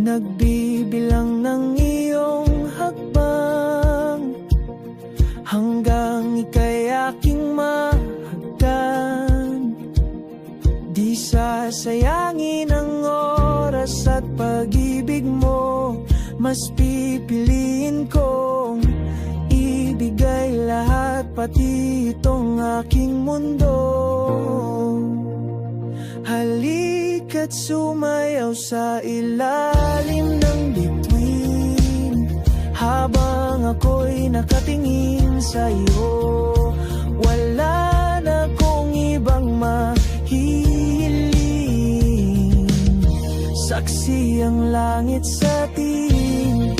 nagbibilang ng iyong hakbang, hanggang ika'y aking mahagkan. Di sasayangin ang oras at pag-ibig mo, mas pipiliin kong ibigay lahat, pati itong aking mundo. Halika't sumayaw sa ilalim ng bituin, habang ako'y nakatingin sa'yo. Wala na kong ibang mahihiling, saksi ang langit sa atin.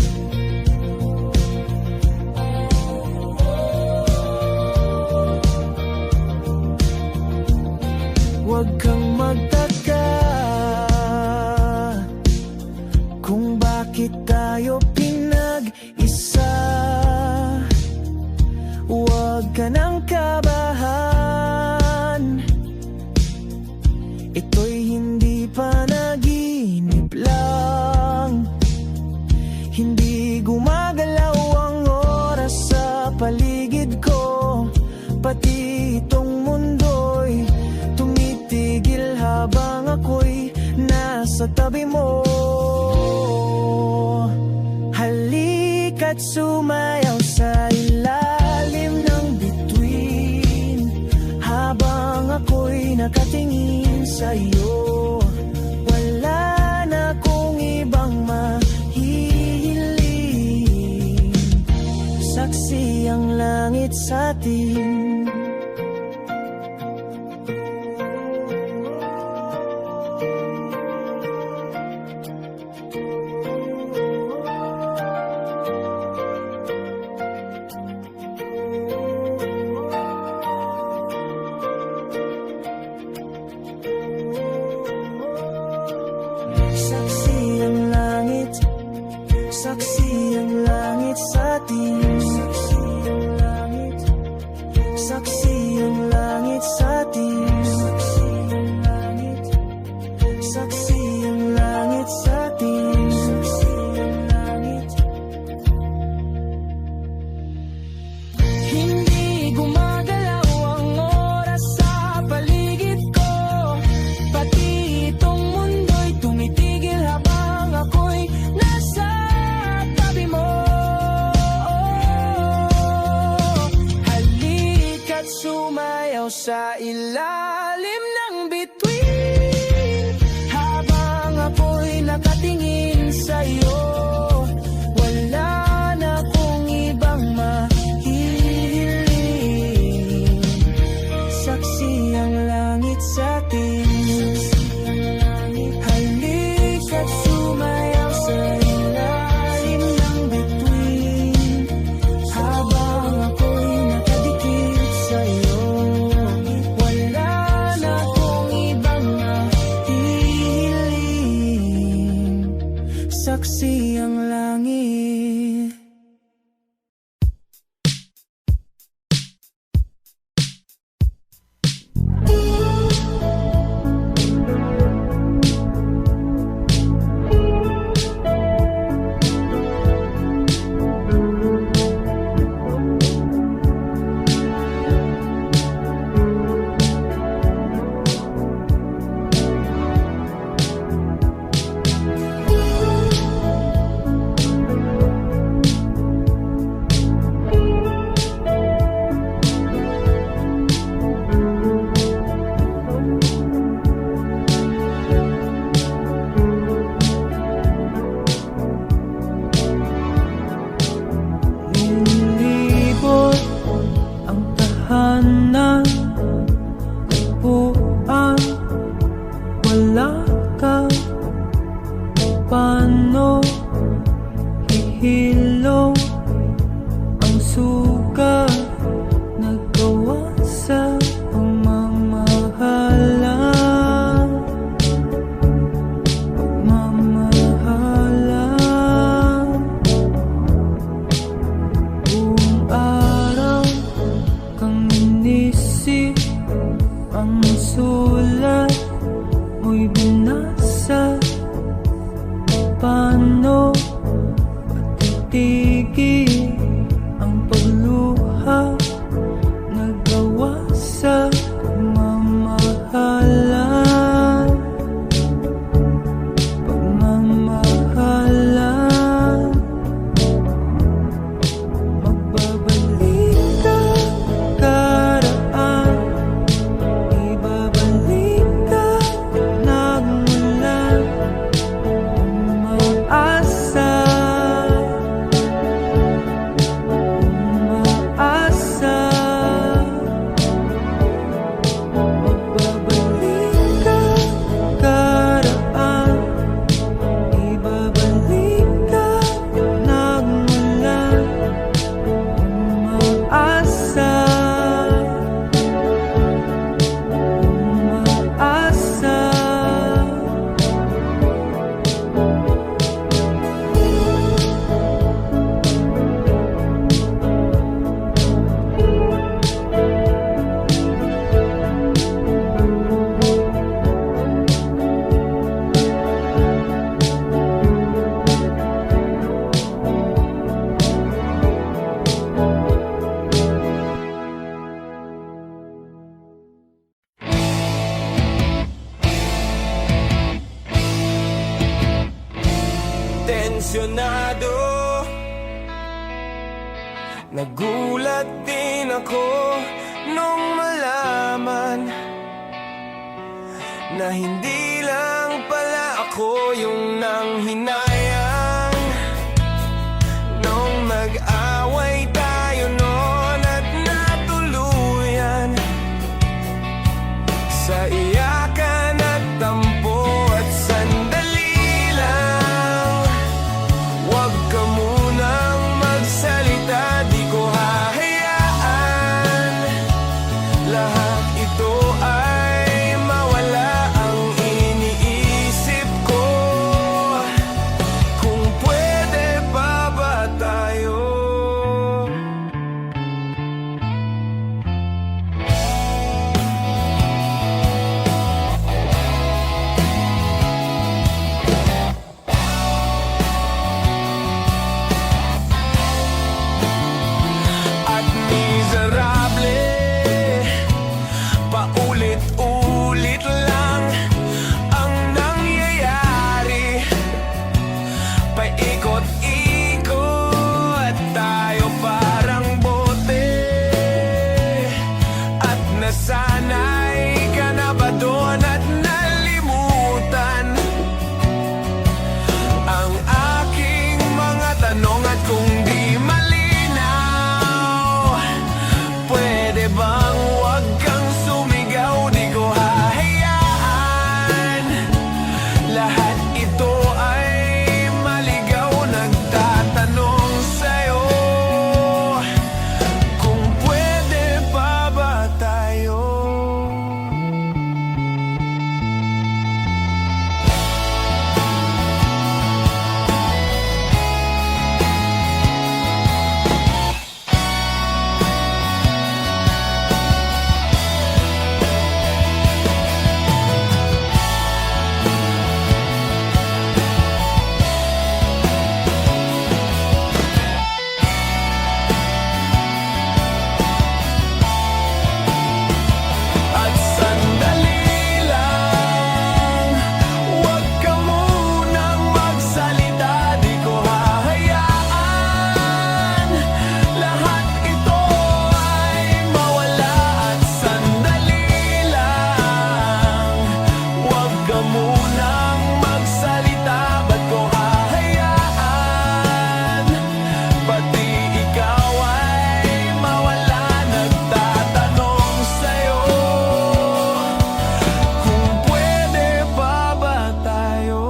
Huwag kang magtaka kung bakit tayo pinag-isa. Huwag ka nang kabahan, ito'y hindi panaginip lang. Hindi gumagalaw ang oras sa paligid ko, pati itong mundo'y tumitigil habang ako'y nasa tabi mo. Halika't sumayaw sa ilalim ng bituin, habang ako'y nakatingin sa'yo. Wala na kong ibang mahihiling, saksi ang langit sa atin. Saksi ang langit, saksi ang langit sa atin. Saksi ang langit, saksi ang langit sa atin. Saksi ang langit, saksi ang langit sa atin. Saksi ang langit. Hindi gumagalaw ang oras sa paligid ko, pati itong mundo'y tumitigil habang ako'y nasa tabi mo. Halika't sumayaw sa ilalim ng bituin, habang ako'y nakatingin sa'yo. Wala na akong ibang mahihiling, saksi ang langit sa atin. Halika't sumayaw sa ilalim ng bituin, habang ako'y nakadikit sa'yo. Wala na akong ibang mahihiling, saksi ang langit. Nilibot ang tahanan, buwan, wala ka. Paano hihilong ang sugat nagawa sa pagmamahalan? Buong araw kang inisip, ang sulat mo'y binasa. Paano Tensyonado, nagulat din ako nung malaman na hindi lang pala ako yung nanghinayang nung mag-away tayo noon at natuluyan sa iyakan at tampo at sandali lang. Huwag ka munang magsalita, di ko hahayaan lahat ito ay mawala. Ang iniisip ko, kung pwede pa ba tayo? At miserable, paulit-ulit lang ang nangyayari. Paikot-ikot tayo parang bote, at nasanay ka na ba doon at nalimutan ang aking mga tanong? At kung di malinaw, pwede bang wag kang sumigaw? Di ko hahayaan lahat ito ay maligaw. Nagtatanong sa'yo, kung pwede pa ba tayo? At sandali lang, huwag ka munang magsalita, di ko hahayaan lahat ito ay mawala. At sandali lang, huwag ka munang magsalita, ba't ko hahayaan pati ikaw ay mawala? Nagtatanong sa'yo, kung pwede pa ba tayo?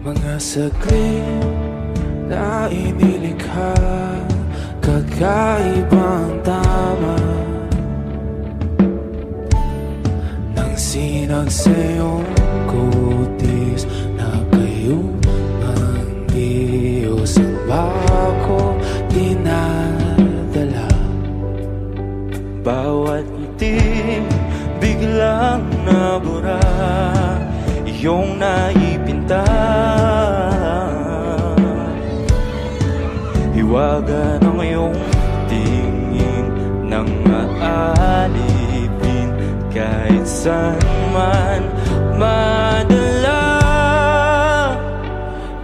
Mga saglit na inilikha, kakaibang tama nang sinag sa iyong kutis na kayong ang Diyos ang bako dinadala. Bawat ngiti biglang nabura, iyong naipinta. Hiwaga ng iyong tingin nang maalipin kahit saan man madala.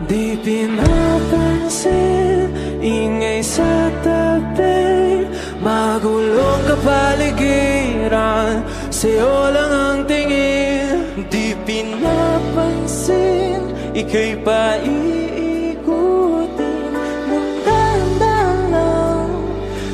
Di pinapansin, ingay sa tabi, magulong kapaligiran, sa'yo lang ang tingin. ika'y paikutin ng dahan-dahan lang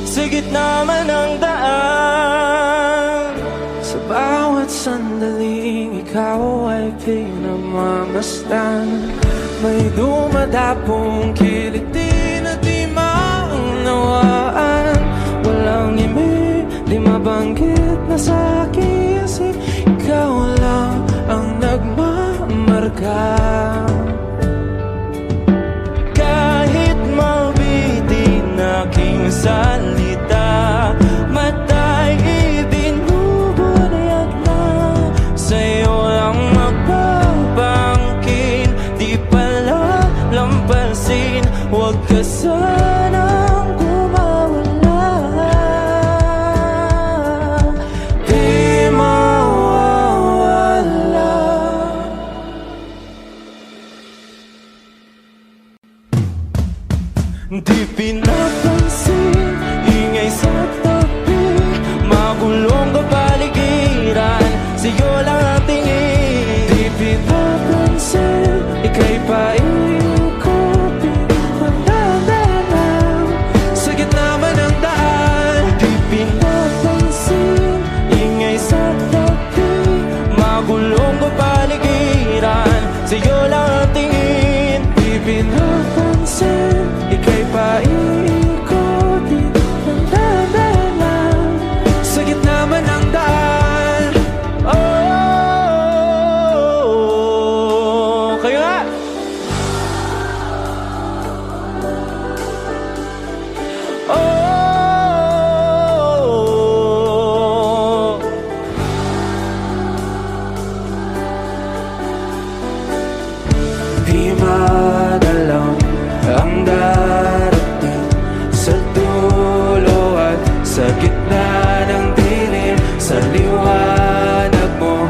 sa gitna man ng daan. Sa bawat sandaling ikaw ay pinamamasdan, may dumadapong kiliti na di maunawaan. Walang ibig, di mabanggit na sa aking isip, ikaw lang ang nagmamarka. Kahit mabitin aking salita, matay ibinubunayag na sa'yo lang magbabangkin. Di pala lampasin, huwag ka sanang kumawala. Di mawawala. Di pinapansin, ingay sa tabi, magulong kapaligiran, sa'yo lang ang tingin. Di pinapansin, ika'y paikutin ng dahan-dahan sa gitna man ng daan. Di pinapansin, ingay sa tabi, magulong kapaligiran, sa'yo lang ang tingin. Di pinapansin, ika'y paikutin ng dahan-dahan sa gitna man ng daan. Oh, kayo nga! Oh, di madalaw ang darating sa dulo at sa gitna ng dilim. Sa liwanag mo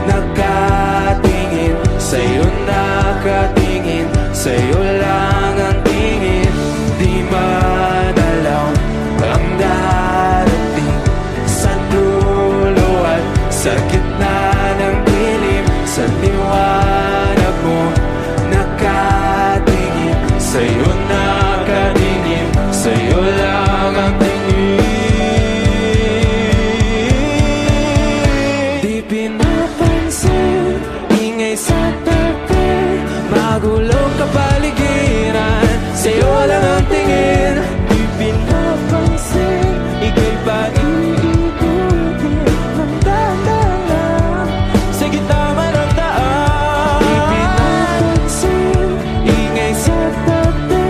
nakatingin, sa'yo nakatingin, sa'yo lang ang tingin. Di madalaw ang darating sa dulo at sa gitna ng dilim. Sa liwanag mo nakatingin, sa'yo nakatingin, sa'yo lang ang tingin. Di pinapansin, ingay sa tabi, magulong kapaligiran, sa'yo lang ang tingin. Di pinapansin, ika'y paikutin ng dahan-dahan sa gitna man ng daan. Di pinapansin, ingay sa tabi,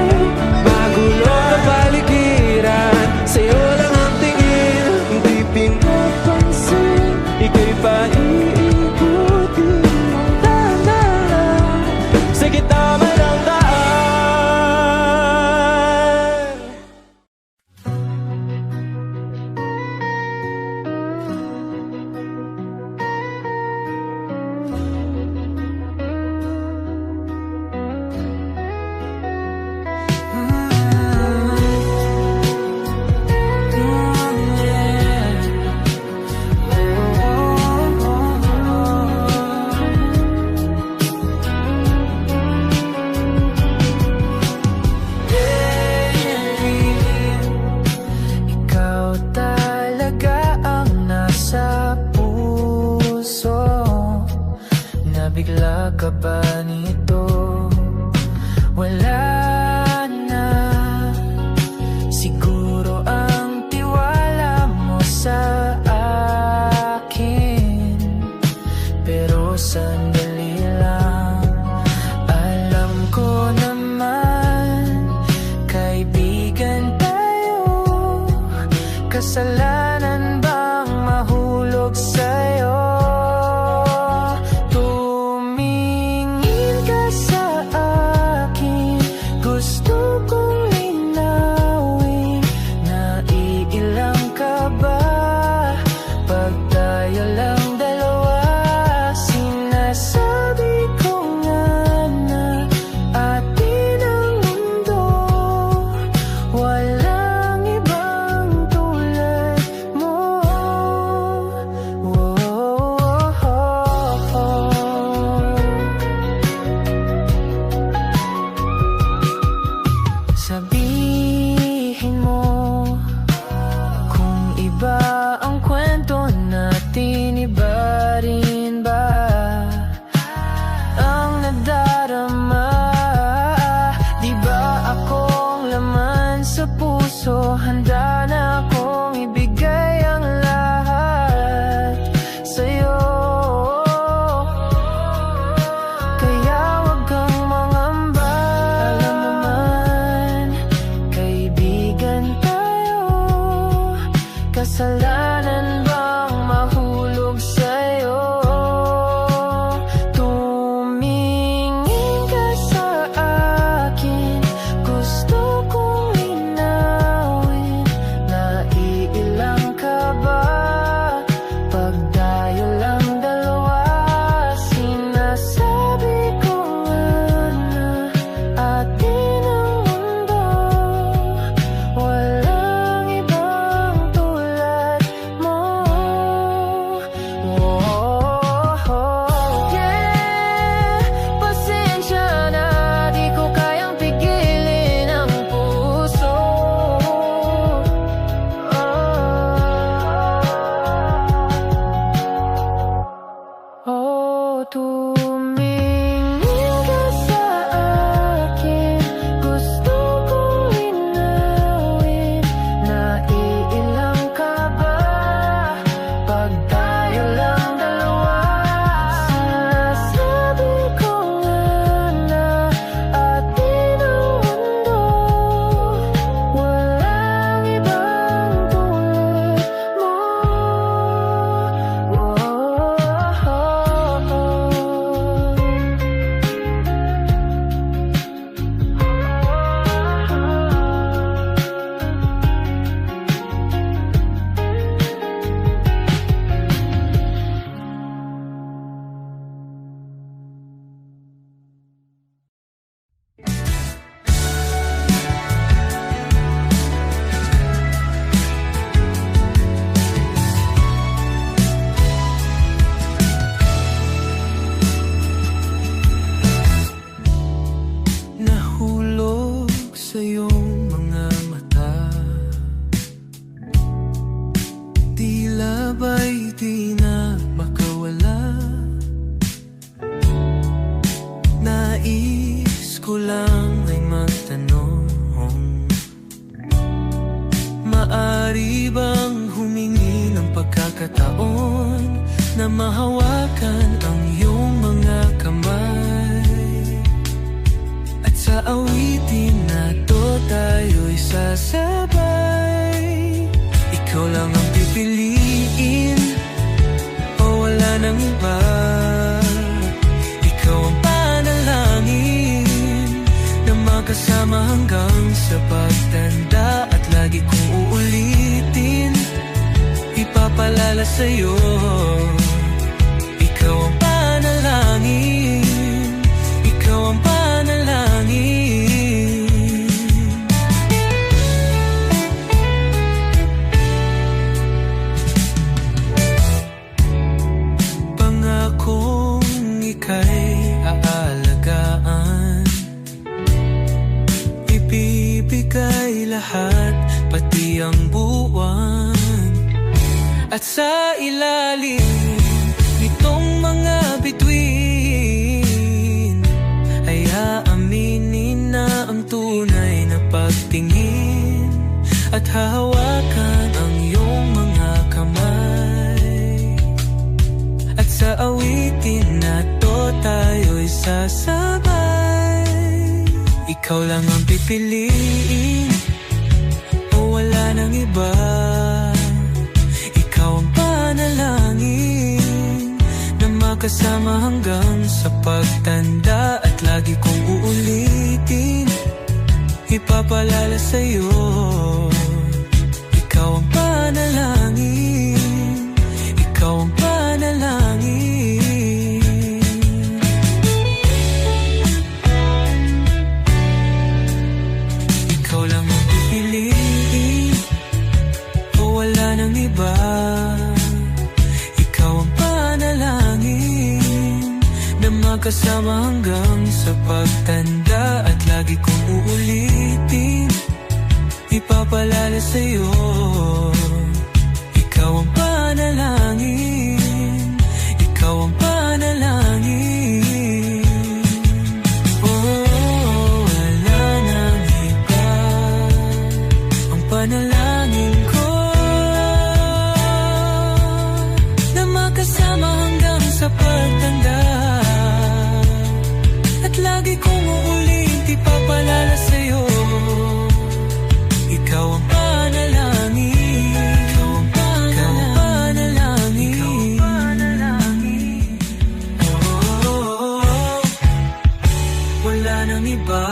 magulong kapaligiran, sa'yo lang ang tingin. Di pinapansin, ika'y paikutin ng dahan-dahan sa gitna man ng daan. Ikaw talaga ang nasa puso, nabigla ka ba nito? Wala na siguro ang tiwala mo sa akin, pero sandali lang. Alam ko naman, kaibigan tayo, kasalanan bang mahulog sa'yo? Tumingin ka sa akin, gusto kong linawin. Naiilang ka ba pag tayo lang dalawa? Sinasabi ko nga na atin ang mundo, walang ibang tulad tumingin ka sa akin, gusto kong linawin. Naiilang ka ba pag tayo lang dalawa? Sinasabi ko nga na atin ang mundo, walang ibang tulad mo. Nahulog sa iyong mga mata, tila ba'y di na makawala. Nais ko lang ay magtanong, maari bang humingi ng pagkakataon na mahawakan ang iyong mga kamay? At sa awitin na to tayo'y sasabay. Ikaw lang ang pipiliin, o wala nang iba. Ikaw ang panalangin na magkasama hanggang sa pagtanda. At lagi kong uulitin, ipapalala sa'yo. Ikaw ang panalangin, ikaw ang panalangin. Pangakong ika'y aalagaan, ibibigay lahat, pati ang buwan. At sa ilalim nitong mga bituin ay aaminin na ang tunay na pagtingin, at hahawakan ang iyong mga kamay. At sa awitin na to tayo'y sasabay. Ikaw lang ang pipiliin, o wala nang iba. Ikaw ang panalangin na makasama hanggang sa pagtanda. At lagi kong uulitin, ipapalala sa'yo. Ikaw ang panalangin, ikaw ang panalangin. Ikaw lang ang pipiliin, o wala nang iba. Ikaw ang panalangin na magkasama hanggang sa pagtanda. At lagi kong uulitin, ipapalala sa'yo. Ikaw ang panalangin, ikaw ang panalangin. Oh, wala nang iba, ang panalangin ko na makasama hanggang sa pagtanda. At lagi kong uulit, ipapalala sa'yo. Ikaw ang panalangin, ikaw ang panalangin, ikaw ang panalangin. Oh, wala nang iba,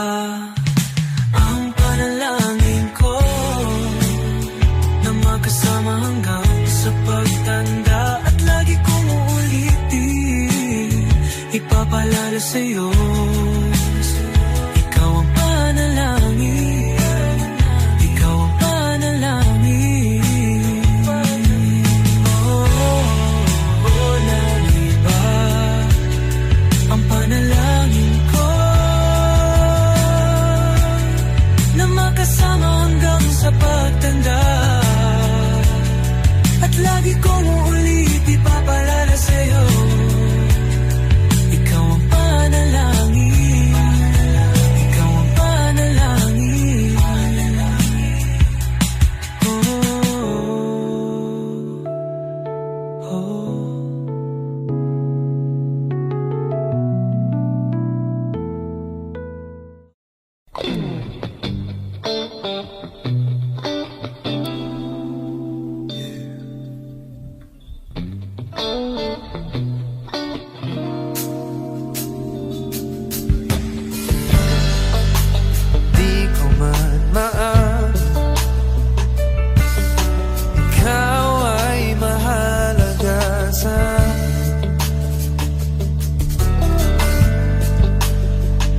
ang panalangin ko na makasama hanggang sa pagtanda. At lagi kong uulitin, ipapalala sa'yo. Ikaw ang panalangin, ikaw ang panalangin. Oh, walang iba, ang panalangin ko na makasama hanggang sa pagtanda. At lagi kong uulit, ipapalala sa'yo.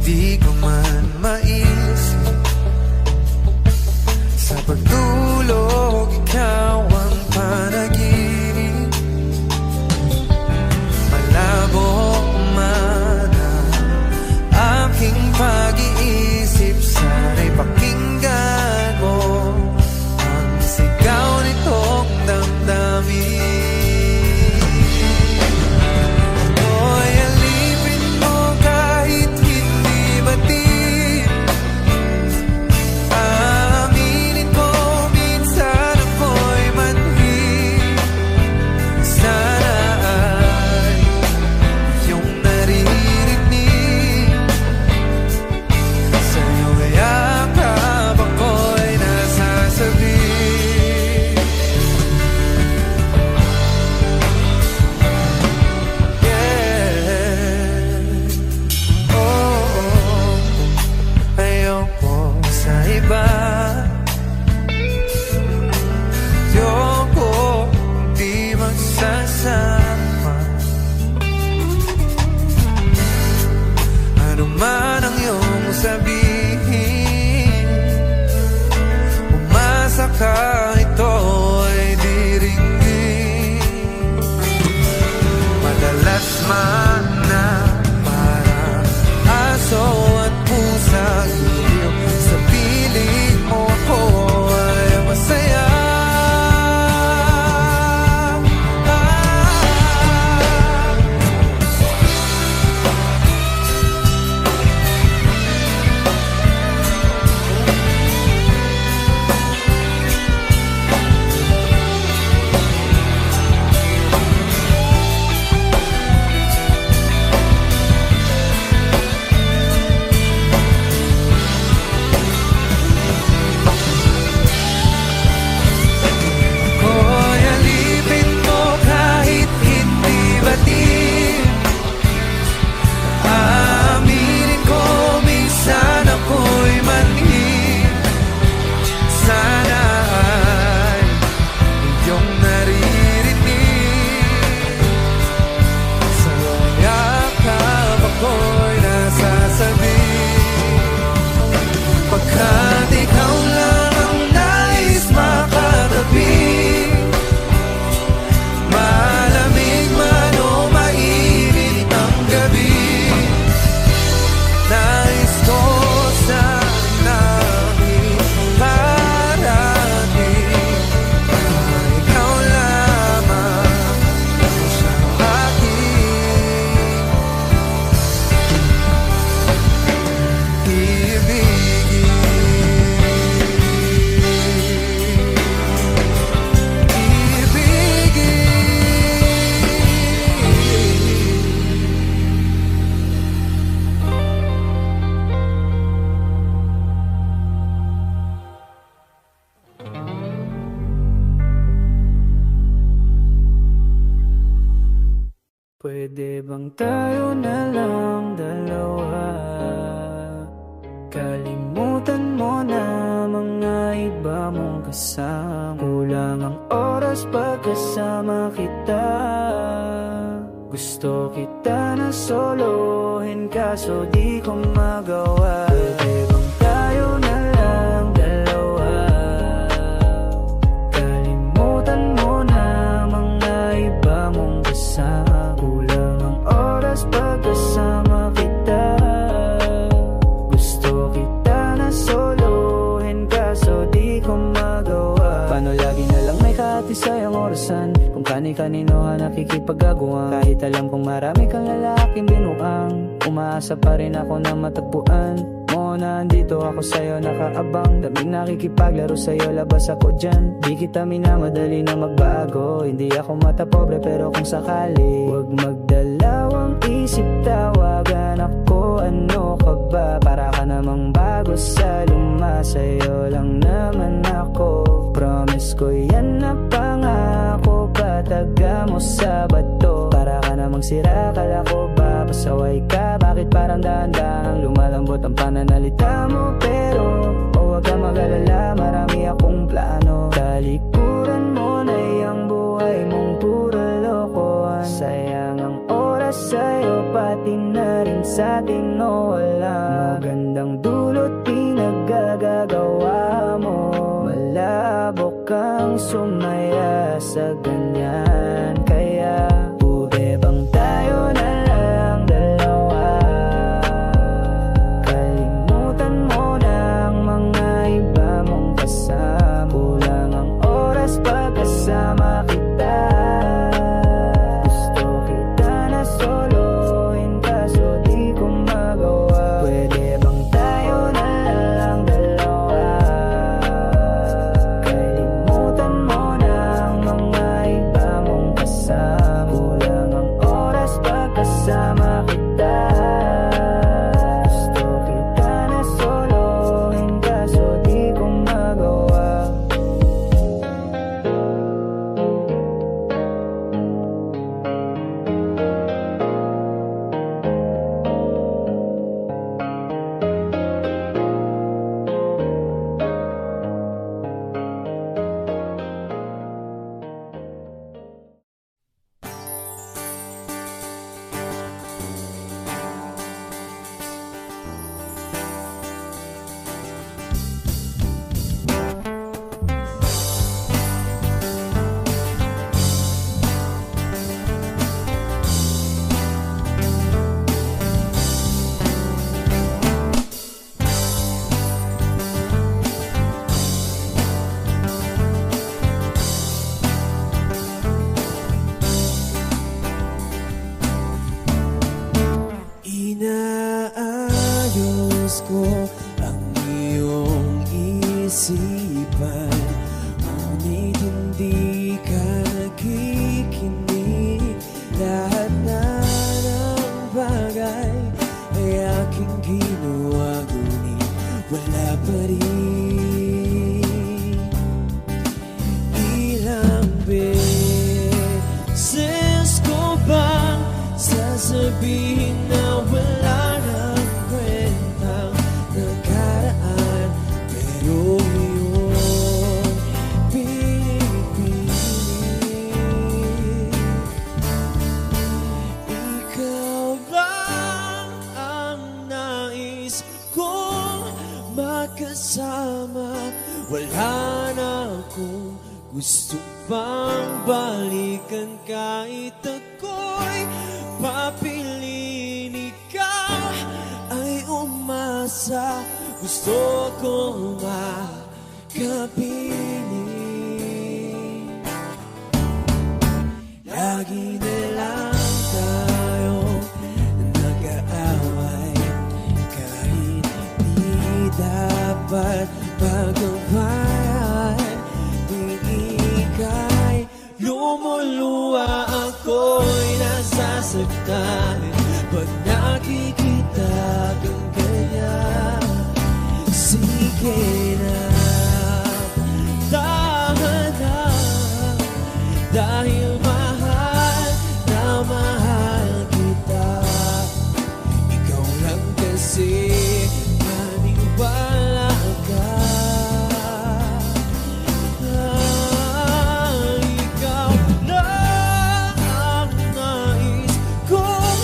di ko man maisip. Sa pagtulog, ikaw ang panaginip. Malabo man ang aking pag-iisip, sana'y pakinggan mo ang sigaw nitong damdamin. Ako'y alipin mo kahit hindi batid. Aminin ko minsan ako'y manhid. Sana ay iyong naririnig. Sa'yo yakap ako'y nasasabi. Ayoko sa iba, ayoko di magsasama. Ano man ang iyong sabihin, umasa ka, ito ay diringgin. Madalas man na parang aso at pusa, sa piling mo ako ay masaya. Ako'y alipin mo kahit hindi batid. Aminin ko minsan ako'y manhid. Sana ay iyong naririnig. Sa yakap ako'y nasasabi. Pagkat ikaw lang ang nais makatabi, malamig man o mainit ang gabi, nais ko sanang iparating na ikaw lamang sa aking Pwede bang tayo na lang dalawa? Kalimutan mo na mga iba mong kasama. Kulang ang oras pagkasama kita. Gusto kita na solohin kaso di ko magawa. Pwede bang tayo na lang dalawa? Kalimutan mo na mga iba mong kasama. Kulang ang oras pagkasama kita. Gusto kita na solohin kaso di ko magawa. Paano lagi na lang may kahatisay ang orasan? Kung kani-kanino ka nakikipag-aguan. Kahit alam kong marami kang lalaking binuang, umaasa pa rin ako na matagpuan mo na andito ako sa'yo nakaabang. Daming nakikipaglaro sa'yo, labas ako dyan. Di kita minamadali na magbago. Hindi ako mata pobre pero kung sakali, huwag magdalawang isip, tawagan ako. Ano ka ba? Para ka namang bago sa luma. Sa'yo lang naman ako. Promise ko yan na pangako. Pataga mo sa bato. Para ka namang sira, kala ko ba pasaway ka? Bakit parang dahan-dahang lumalambot ang pananalita mo? Pero huwag ka mag-alala, marami akong plano. Talikuran mo na yung buhay mong puro lokohan. Sayang ang oras sa'yo, pati na pa rin sa'tin o wala. Magandang dulot pinaggagawa mo. Malabo kang sumaya sa ganyan. Kaya pwede bang tayo na lang dalawa? Kalimutan mo na ang mga iba mong kasama. Kulang ang oras pagkasama kita. Gusto kita na solohin kaso di ko magawa. Pwede bang tayo na lang dalawa? Kalimutan mo na ang mga iba mong kasama. Kulang ang oras pagkasama kita. Gusto kita na solohin kaso di ko magawa. Inaayos ko ang iyong isipan, ngunit hindi ka nakikinig. Lahat na ng bagay ay aking ginawa, ngunit wala pa rin. Ilang beses ko bang sasabihin na wala nang kwentang nakaraan, pero iyong pinipilit. Ikaw lang ang nais kong makasama. Wala na akong gusto pang balikan kahit ako'y papiliin. Ikaw ay umasa, gusto kong makapiling. Lagi na lang tayo nag-aaway, kahit di dapat pag-awayan. Di ika'y lumuluwa, ako'y nasasaktan pag nakikita kang ganyan. Sige na, tahan na, dahil mahal na mahal kita. Ikaw lang kasi maniwala ka. Ikaw lang ang nais kong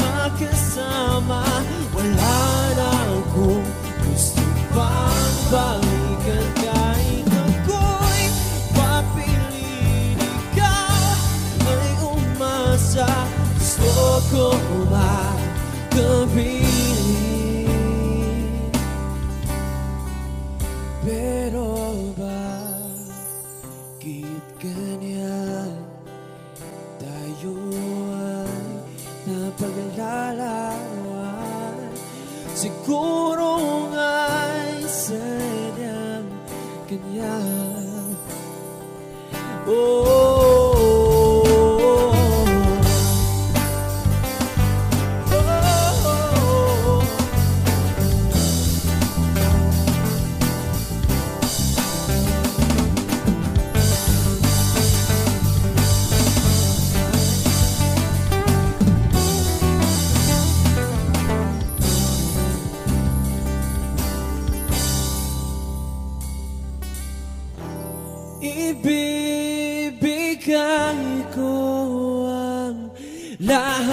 makasama. Wala na akong gusto pang balikan kahit ako'y papiliin. Ikaw ay umasa, gusto ko makapiling. Pero bakit ganyan? Tayo ay napaglalawan. Siguro nga'y sadyang ganyan. Ibibigay ko ang lahat.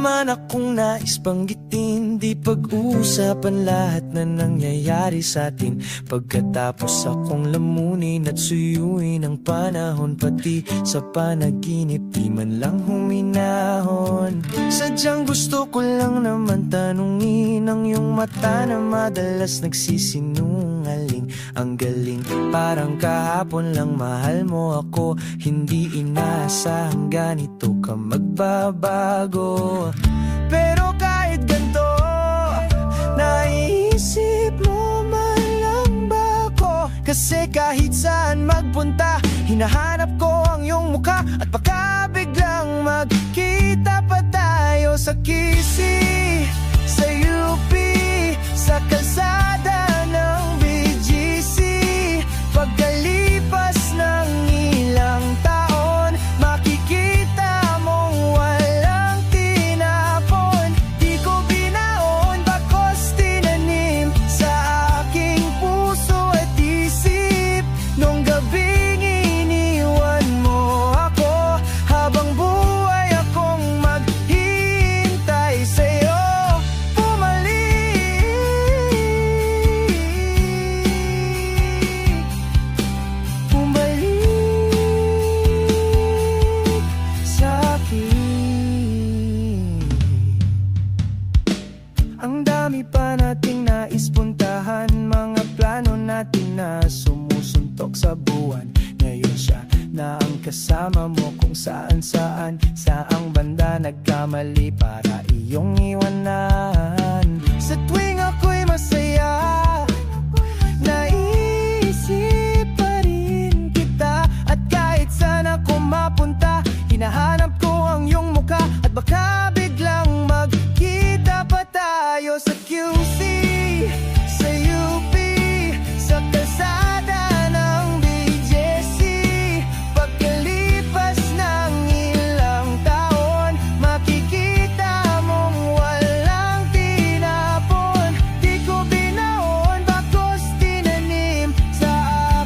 man akong nais banggitin, di pag-uusapan lahat na nangyayari sa atin. Pagkatapos akong lamunin at suyuin ang panahon, pati sa panaginip di man lang huminahon. Sadyang gusto ko lang naman tanungin ang iyong mata na madalas nagsisinungaling. Ang galing, parang kahapon lang mahal mo ako, hindi inaasahang ganito ka magbabago. Pero kahit ganito, naiisip mo man lang ba ako? Kasi kahit saan magpunta, hinahanap ko ang iyong mukha. At baka biglang magkita pa tayo sa QC, sa UP, sa kalsada ng BGC. Pagkalipas ng ilang taon, makikita mong walang tinapon. Di ko binaon, bakos tinanim sa aking puso at isip. Nung gabing iniwan mo ako, habang buhay akong maghihintay sa'yo. Ang dami pa nating nais puntahan, mga plano natin na sumusuntok sa buwan. Ngayon siya na ang kasama mo kung saan-saan, saang banda nagkamali para iyong iwanan. Sa tuwing ako'y masaya, naisip pa rin kita. At kahit saan ako mapunta, hinahanap ko ang iyong mukha. At baka biglang magkita pa tayo sa QC, sa UP, sa kalsada ng BGC. Pagkalipas ng ilang taon, makikita mong walang tinapon. Di ko binaon, bakos tinanim sa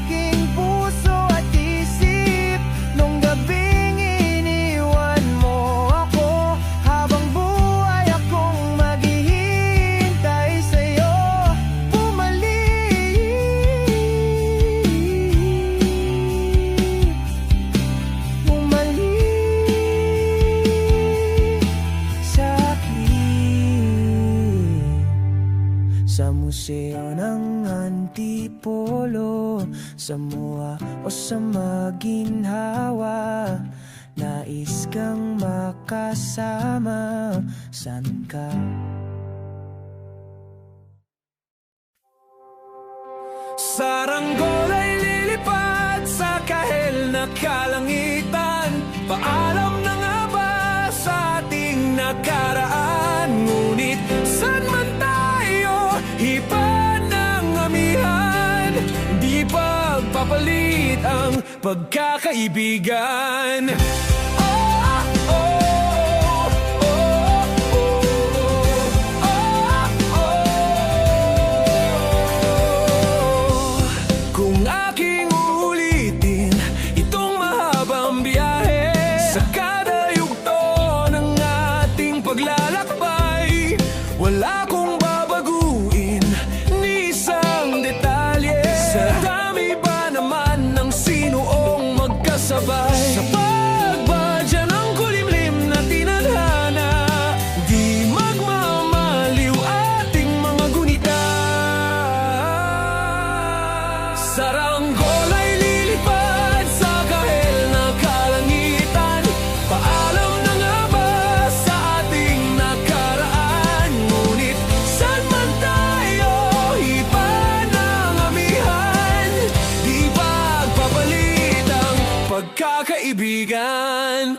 aking puso at isip. Nung gabing iniwan mo ako, habang buhay akong maghihintay sa'yo. Bumalik sa'kin sa museo ng Antipolo, sa MOA o sa Maginhawa. Nais kang makasama, saan ka? Saranggol ay lilipad sa kahel na kalangitan. Paalam na nga ba sa ating nakaraan? Ngunit saan man tayo, iba ng amihan. Di pagpapalit ang pagkakaibigan. Kung aking uulitin itong mahabang biyahe, sa kada yugto ng ating paglalakbay, wala kong babaguin ni isang detalye. Sa dami ba naman ng sinuong magkasabay, sa pagbadya ng kulimlim na tinadhana, di magmamaliw ating mga gunita. Saranggol ay lilipad sa kahel na kalangitan. Paalam na nga ba sa ating nakaraan? Ngunit saan man tayo, iba ng amihan. Di pagpapalit ang pagkakaibigan.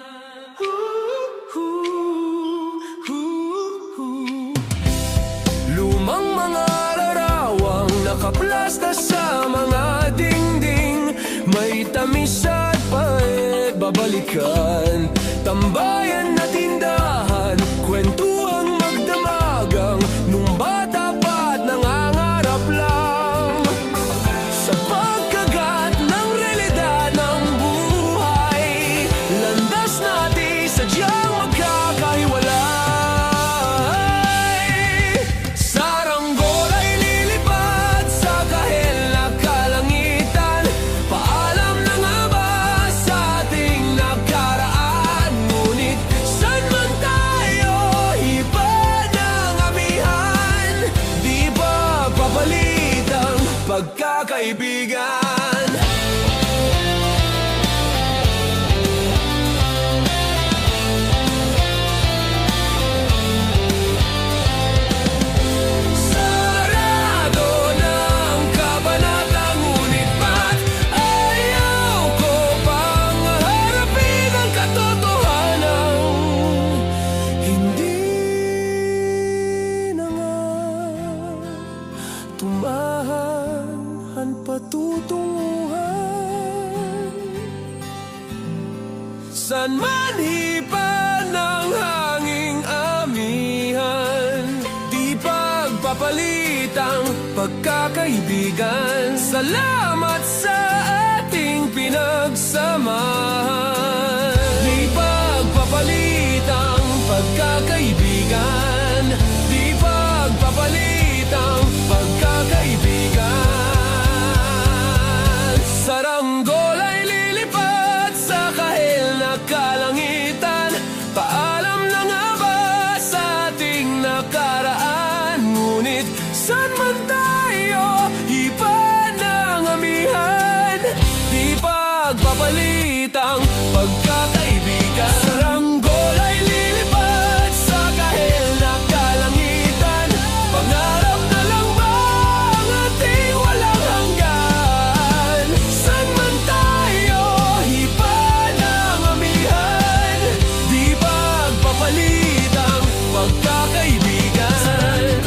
Lumang mga larawang nakaplasta sa mga dingding, may tamis at pait babalikan. Tambayan na tindahan, kwentuhang magdamagang, nung bata pa't nangangarap lang. Sa pagkagat ng realidad ng buhay, landas natin sadyang magkakahiwalay. pagkakaibigan. Sarado ng kabanata, ngunit ba't ayaw ko pang harapin ang katotohanan? Hindi na nga tumahan patutunguhan. San man hipan ng hanging amihan, di pagpapalitang pagkakaibigan. Salamat sa ating pinagsamahan. Di pagpapalitang pagkakaibigan, di pagpapalitang pagkakaibigan. Saranggol ay lilipat sa kahil na kalangitan. Paalam na nga ba sa ating nakaraan? Ngunit saan man tayo hipan ng amihan, di pagpapalitang pagkakaibigan. Saranggol ay lilipat sa kahil na kalangitan. Pangarap na lang ba ang ating walang hanggan? Saan man tayo hipan ng amihan, di pagpapalitang pagkakaibigan.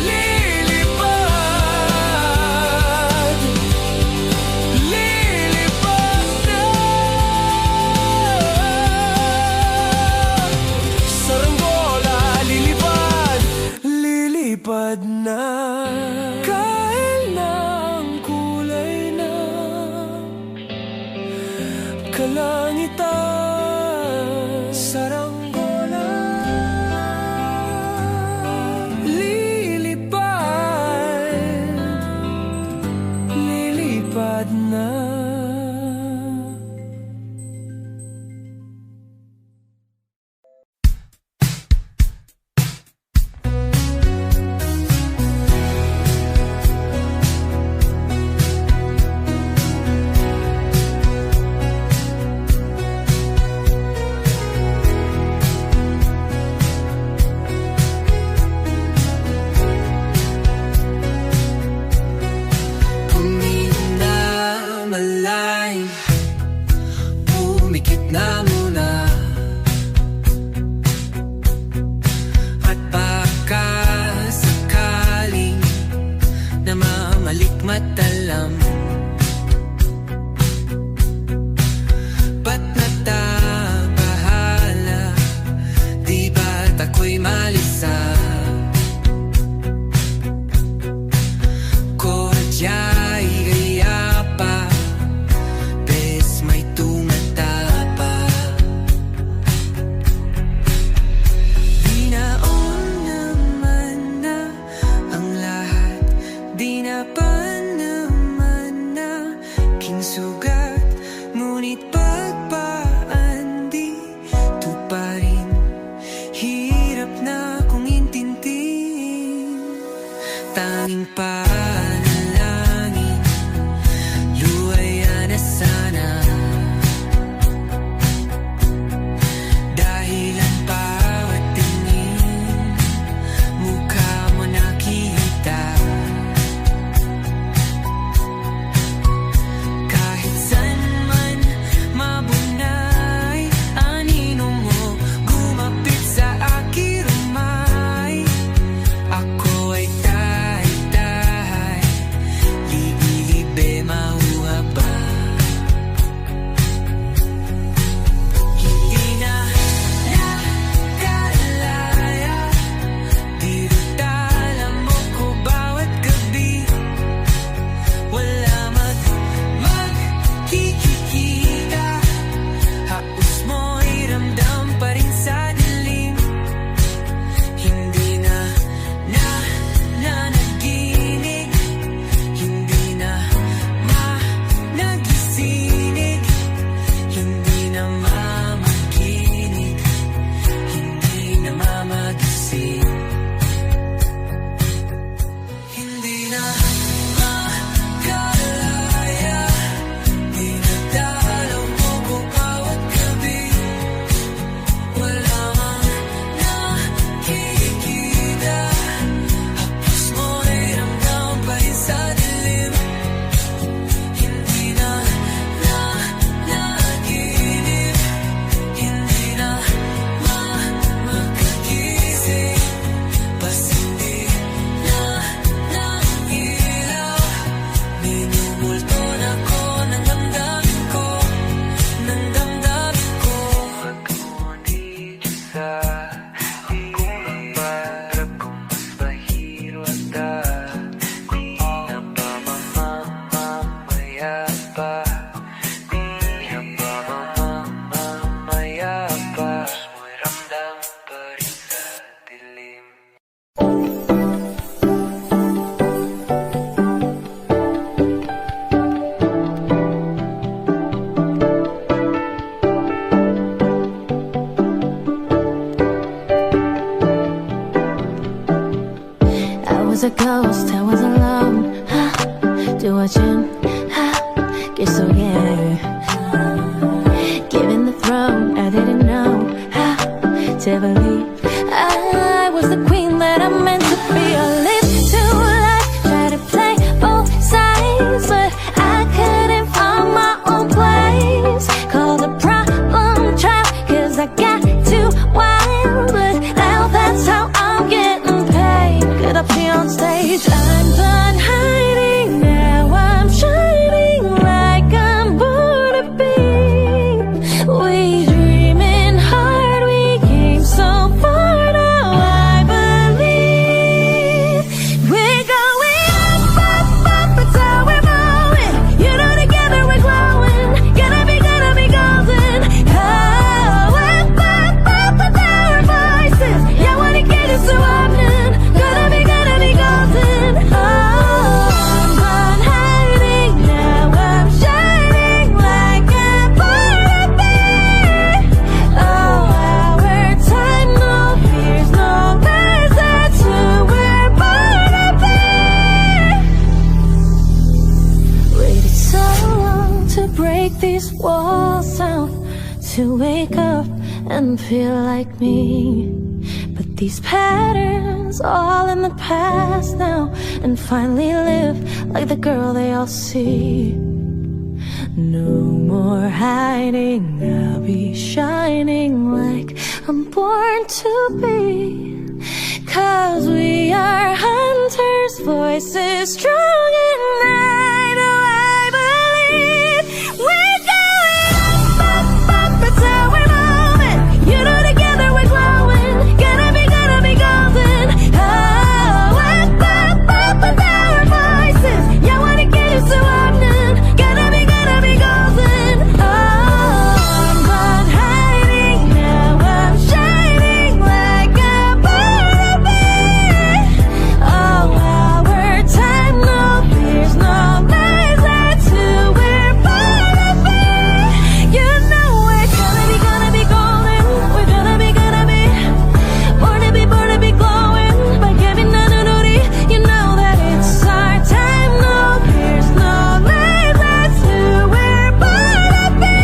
Lilipad na. Saranggola, lilipad na. Kahit na ang kulay na kalangitan. Saranggola, lilipad na. Puminamalay, pumikit na muna. At baka sakaling namamalikmatalam, ba't natabahala? Di ba't ako'y malisa? Kodya'y gaya pa, bes may tumatapa. Di naon naman na ang lahat, di na pa naman na kinsugat. Ngunit pagpaan di tuparin, hirap na kong intindihin. Tanging panalangin, luwaya na sana. Dahil ang bawat tingin, mukha mo nakita. Kahit saan man mabunay, anino mo gumapit sa aking rumay. Ako ay dahan-dahan these walls down to wake up and feel like me. But these patterns all in the past now, and finally live like the girl they all see. No more hiding, I'll be shining like I'm born to be. 'Cause we are hunters, voices strong and night. Oh, I believe we're going up, up, that's how we're moving. You know, together we're glowing. Gonna be golden. Oh, up, up, up, with our voices. Yeah, wanna get you so often. Gonna be golden. Oh, I'm not hiding now, I'm shining like a butterfly. Oh, our time, no fears, no lies, that's who we're born to be. You know we're gonna be golden. We're gonna be born to be glowing. By giving anonymity, you know that it's our time. No fears, no lies, that's who we're born to be.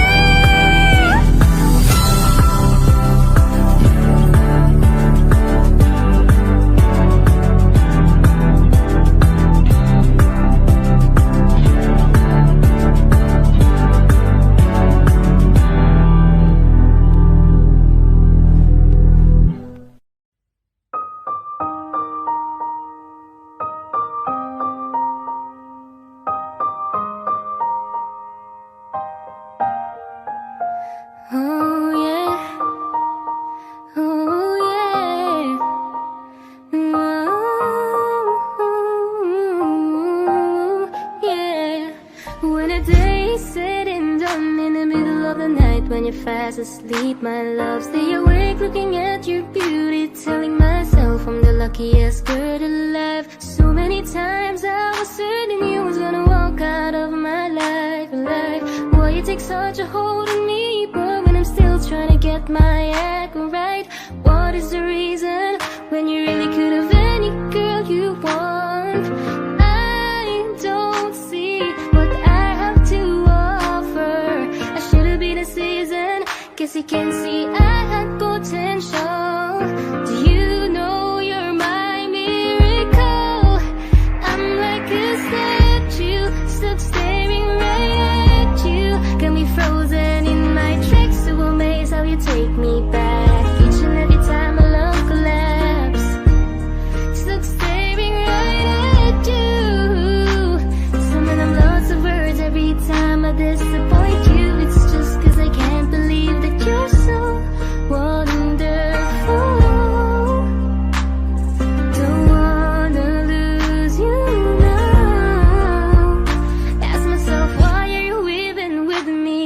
Oh yeah, oh yeah, oh yeah. When a day's said and done, in the middle of the night when you're fast asleep, my love, stay awake looking at your beauty, telling myself I'm the luckiest girl alive. So many times I was certain you was gonna walk out of my life. Why you take such a hold on me, but when I'm still trying to get my act right? What is the reason when you really could have any girl you want? I don't see what I have to offer. I should have been a season, guess you can see I had potential. Do you know you're my miracle? I'm like a statue, stuck staring right at you. Got me frozen in my tracks, so amazed how you take me back. Each and every time my love collapse, stuck staring right at you. Summon up lots of words every time I disappoint you. It's just 'cause I can't believe that you're so wonderful. Don't wanna lose you now. Ask myself, why are you even with me?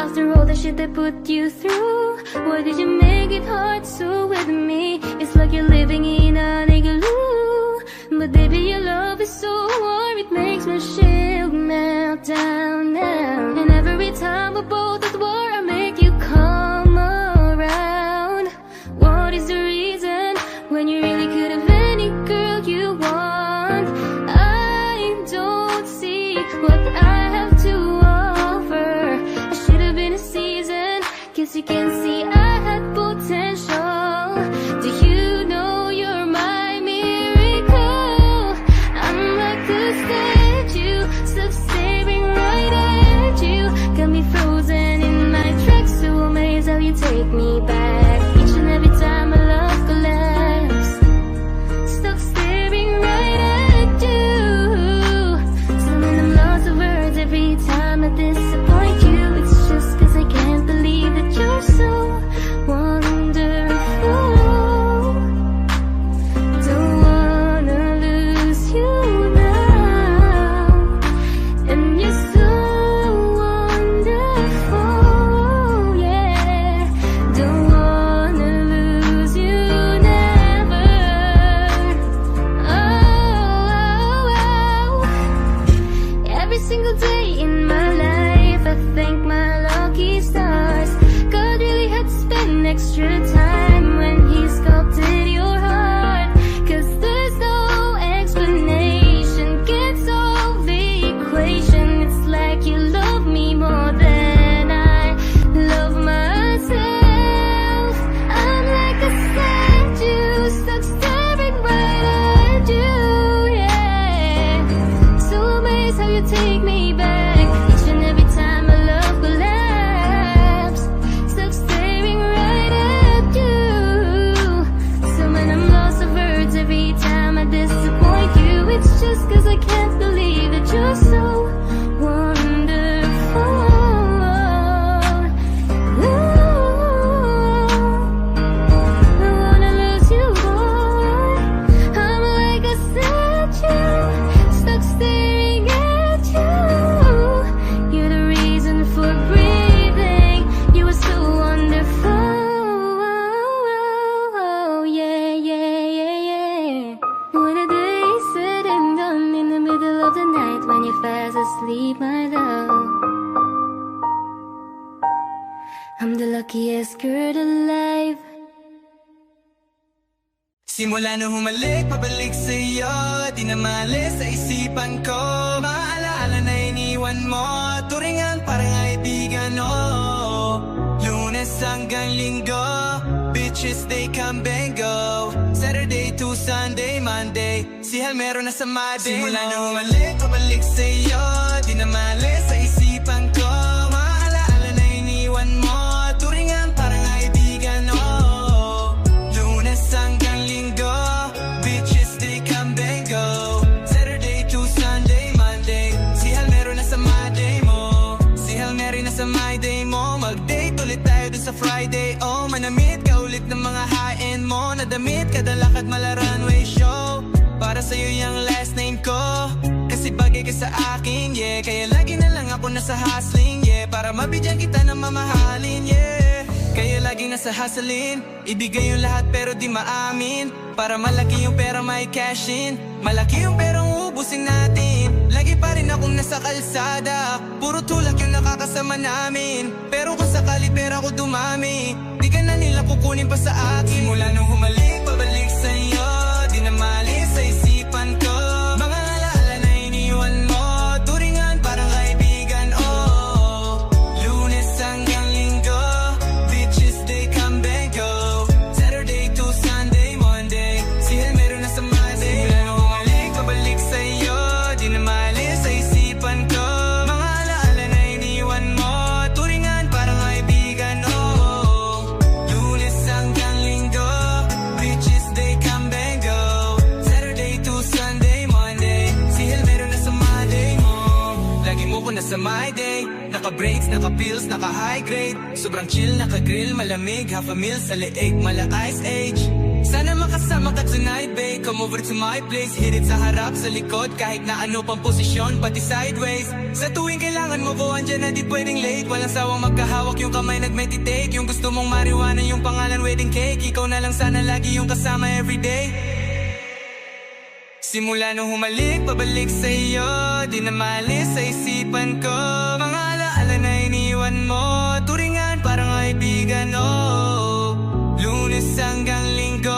After all the shit I put you through, why did you make it hard so with me? It's like you're living in an igloo. But baby, your love is so warm, it makes my shield melt down now. And every time we're both at war, I make you come around. What is the reason when you really could have any girl you want? I don't see what I have to offer. I should have been a season, guess you can see I had potential. Do you know you're my miracle? I'm like a statue, stuck staring right at you. Got me frozen in my tracks, so amazed how you take me back. Each and every time my love collapse, stuck staring right at you. Summon them lots of words every time I disappoint you. It's just 'cause I can't believe that you're so wonderful. Don't wanna lose you now. And you're so wonderful, yeah. Don't wanna lose you never. Oh. Every single day in my life, I thank my lucky stars. God really had to spend extra time when he sculpted your heart. 'Cause there's no explanation, can't solve the equation. It's like you love me more than I'm the luckiest girl alive. Simula nung humalik, pabalik sa'yo, di na maalis sa isipan ko. Maalaala na iniwan mo, turingan parang kaibigan, oh. Lunes hanggang Linggo, bitches they come and go. Saturday to Sunday, Monday, si Hal meron na sa Monday. Simula nung humalik, pabalik sa'yo, di na maalis sa isipan ko. Maalaala na iniwan mo, turingan parang kaibigan, oh. Lunes hanggang Linggo, bitches they come and go. Saturday to Sunday, Monday, si Hal meron na sa Monday mo. Si Hal meron na sa my day mo. Mag-date ulit tayo dun sa Friday, oh. Manamit ka ulit ng mga high-end mo. Nadamit kada lakad mala runway show. Para sa'yo yung last name ko, kasi bagay ka sa akin, yeah. Kaya lagi na lang ako nasa hustling, yeah. Para mabigyan kita ng mamahalin, yeah. Kaya lagi nasa hustling, ibigay yung lahat pero di maamin. Para malaki yung pera may cash in, malaki yung perang ubusin natin. Lagi pa rin akong nasa kalsada, puro tulak yung nakakasama namin. Pero kung sakali pera ko dumami, di ka na nila kukunin pa sa akin. Simula nung humalik, pabalik sa'yo, di na maalis sa isipan ko. Mga alaala na iniwan mo, turingan parang kaibigan, oh. Lunes hanggang Linggo, bitches they come and go. Saturday to Sunday, Monday, si Hal meron na sa Monday. Simula nung humalik, pabalik sa'yo, di na maalis sa isipan ko. Mga alaala na iniwan mo, turingan parang kaibigan, oh. Lunes hanggang Linggo, bitches they come and go. Saturday to Sunday, Monday, si Hal meron na sa Monday mo. Lagi mo ko na sa my day, naka-braids, naka-pills, naka-high grade. Sobrang chill, naka-grill, malamig, half a meal sa leeg, mala ice age. Sana makasama ka tonight, babe. Come over to my place, hit it sa harap, sa likod, kahit na ano pang posisyon, pati sideways. Sa tuwing kailangan mo ko, andyan na di pwedeng late. Walang sawang magkahawak, yung kamay nag-meditate. Yung gusto mong marijuana, yung pangalan wedding cake. Ikaw na lang sana lagi yung kasama everyday. Simula nung humalik, pabalik sa'yo, di na maalis sa isipan ko. Mga alaala na iniwan mo, turingan parang kaibigan, oh. Lunes hanggang Linggo,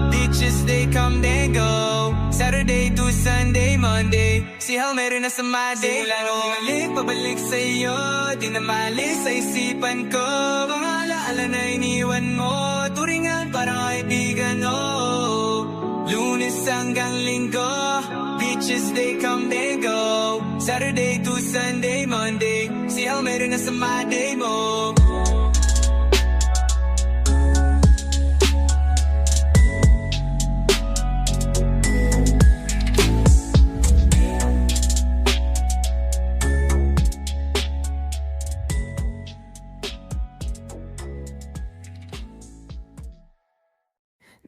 bitches they come and go. Saturday to Sunday, Monday, si Hal meron na sa Monday. Simula nung humalik, pabalik sa'yo, di na maalis sa isipan ko. Mga alaala na iniwan mo, turingan parang kaibigan, oh. Lunes hanggang Linggo, bitches they come and go. Saturday to Sunday, Monday, si Hal meron na sa Monday mo.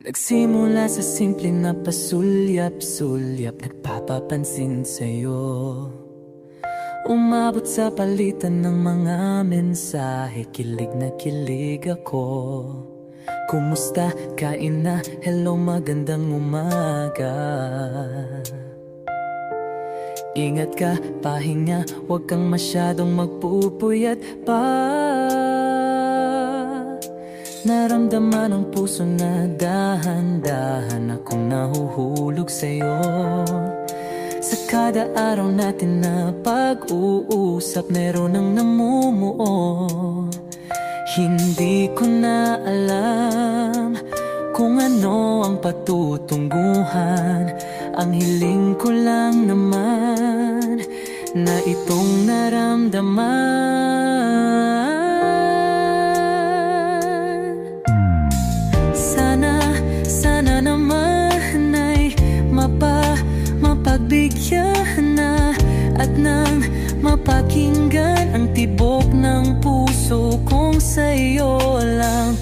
Nagsimula sa simple na pasulyap-sulyap, nagpapapansin sa'yo. Umabot sa palitan ng mga mensahe, kilig na kilig ako. Kumusta? Kain na? Hello, magandang umaga. Ingat ka, pahinga, huwag kang masyadong magpupuyat pa. Naramdaman ang puso na dahan-dahan akong nahuhulog sa'yo. Sa kada araw natin na pag-uusap, meron ang namumuo. Hindi ko na alam kung ano ang patutunguhan. Ang hiling ko lang naman na itong naramdaman. Sana naman ay mapagbigyan na at nang mapakinggan ang tibok ng puso kong sa'yo lang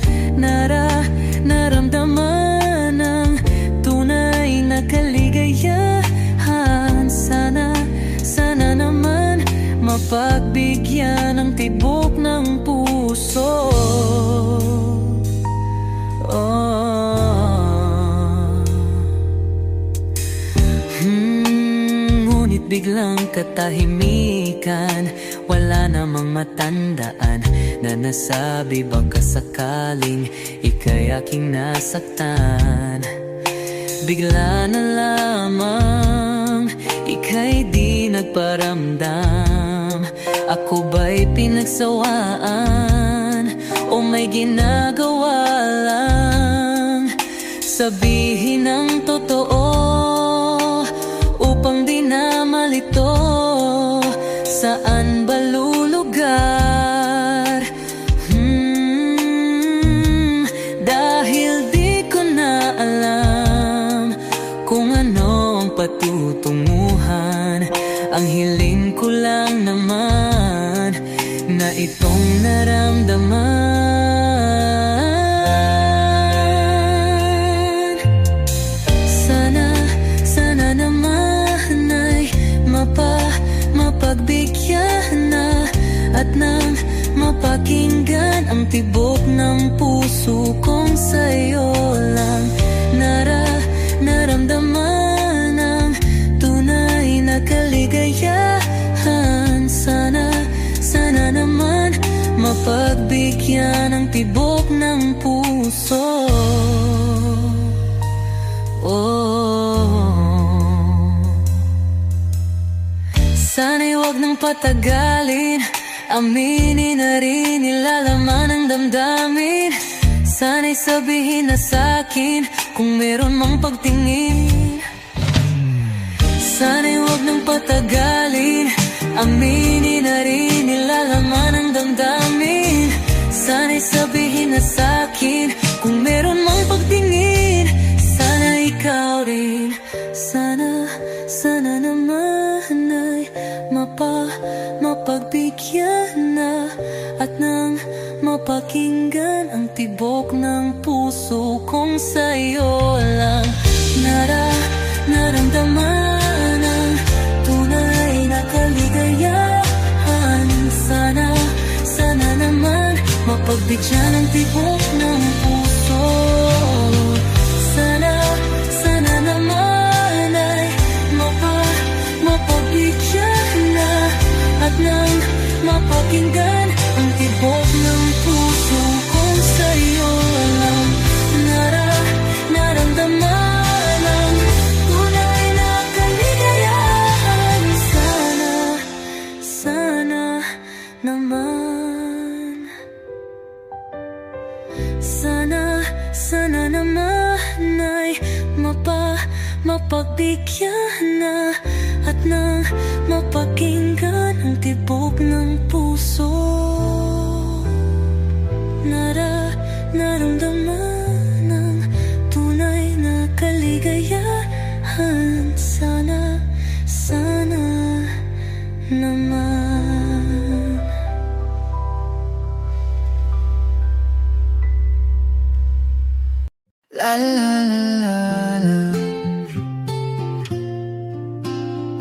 naramdaman ang tunay na kaligayahan. Sana naman mapagbigyan ang tibok ng puso. Ngunit biglang katahimikan, wala namang matandaan na nasabi baka sakaling ika'y aking nasaktan. Bigla na lamang ika'y di nagparamdam. Ako ba'y pinagsawaan o may ginagawa lang? Sabihin ang totoo upang di na malito. Saan ba lulugar? Dahil di ko na alam kung ano ang patutunguhan. Ang hiling ko lang naman na itong naramdaman. Sana naman ay mapagbigyan na at nang mapakinggan ang tibok ng puso kong sa'yo lang naramdaman ang tunay na kaligayahan. Sana naman mapagbigyan ang tibok ng puso. Sana'y wag nang patagalin, aminin na rin nilalaman ng damdamin. Sana'y sabihin na sa'kin kung meron mang pagtingin. Sana'y wag nang patagalin, aminin na rin nilalaman ng damdamin. Sana'y sabihin na sa'kin kung meron mang pagtingin. Sana ikaw rin, sana naman ay mapagbigyan na at nang mapakinggan ang tibok ng puso kong sa'yo lang naramdaman ang tunay na kaligayahan. Sana naman mapagbigyan ang tibok ng puso. Sana naman ay mapagbigyan na at nang mapakinggan ang tibok ng puso kong sa'yo lang naramdaman ang tunay na kaligayahan. Sana naman, sana naman ay mapagbigyan na at nang mapakinggan ang tibok ng puso. Naramdaman ang tunay na kaligayahan. Sana naman. La la la la la.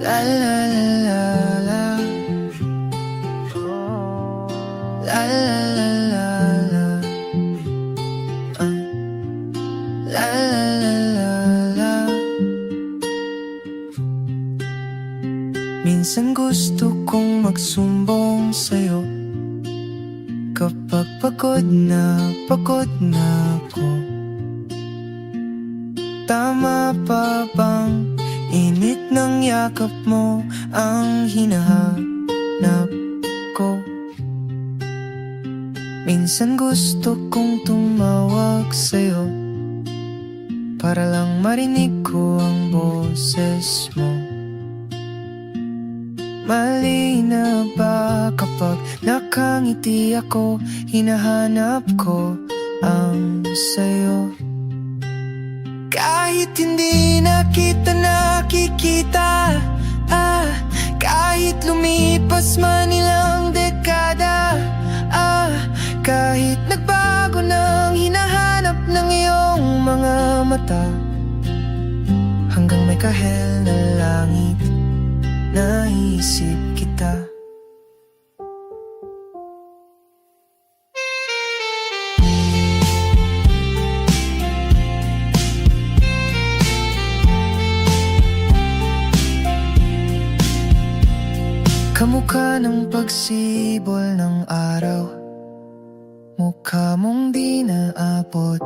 La la la la la. La la la la la. La la la la la. Minsan gusto kong magsumbong sa'yo kapag pagod na ako. Tama pa bang init ng yakap mo ang hinahanap ko? Minsan gusto kong tumawag sa'yo para lang marinig ko ang boses mo. Mali na ba kapag nakangiti ako, hinahanap ko ang sayo? Kahit hindi na kita nakikita, kahit lumipas man ilang dekada, kahit nagbago ng hinahanap ng iyong mga mata, hanggang may kahel na langit, naisip kita. Kamukha ng pagsibol ng araw, mukha mong di naabot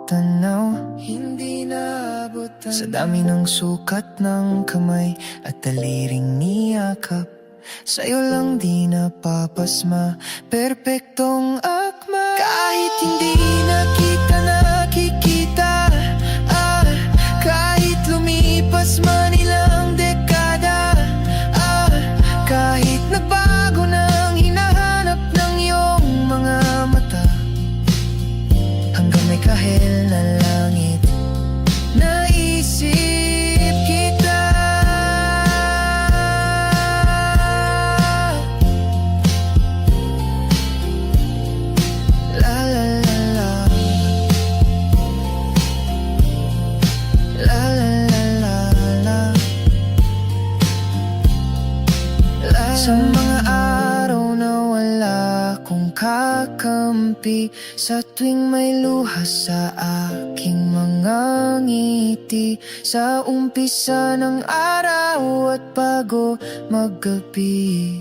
tanaw, hindi naabot tanaw. Sa dami ng sukat ng kamay at daliring niyakap, sa'yo lang di napapasma, perpektong akma. Kahit hindi nakikita, kahit lumipas man ilang dekada, kahit nagbago nang hinahanap ng iyong mga mata, hanggang may kahel na langit, naisip kita. La la la la, la la la la la. Sa mga araw na wala kong kakampi, sa tuwing may luha sa aking mga ngiti, sa umpisa ng araw at bago maggabi,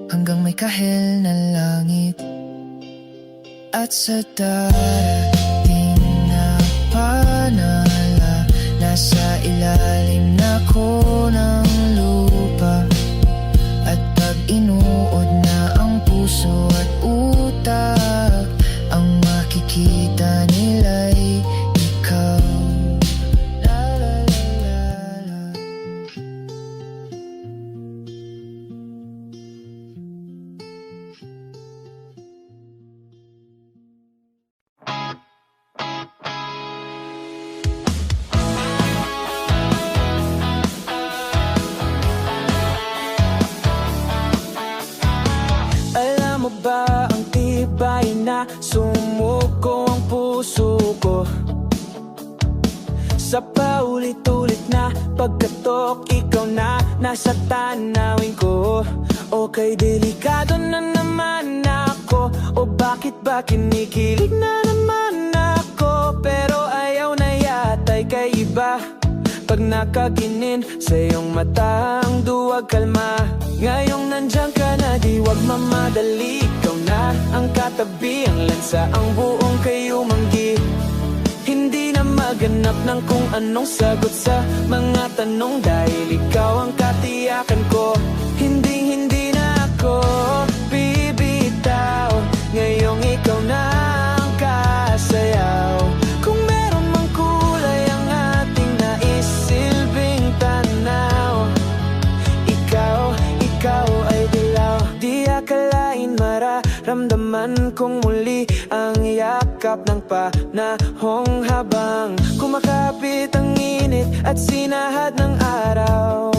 hanggang may kahel na langit, at sa darating na panala, nasa ilalim na ko ng lupa. At pag inuod na ang puso at utak, ang makikita nila'y ikaw. La la la la la. Alam mo ba ang tibay na sumuko ang puso ko sa paulit-ulit na pagkatok, ikaw na nasa tanawin ko. Okay, delikado na naman ako, o bakit ba kinikilig na naman ako? Pero ayaw na yata'y kay iba, pag nakaginin sa iyong mata ang duwag kalma. Ngayong nandyan ka na, di wag mamadali, ikaw na ang katabi, ang lansa, ang buong kayumanggi. Hindi na maganap ng kung anong sagot sa mga tanong, dahil ikaw ang katiyakan ko. Hindi na ako bibitaw, ngayong ikaw na ang kasayaw. Kung meron mang kulay ang ating naisilbing tanaw, ikaw ay dilaw. Di akalain mararamdaman kong muli ang yakap ng panahong habang kumakapit ang init at sinahad ng araw.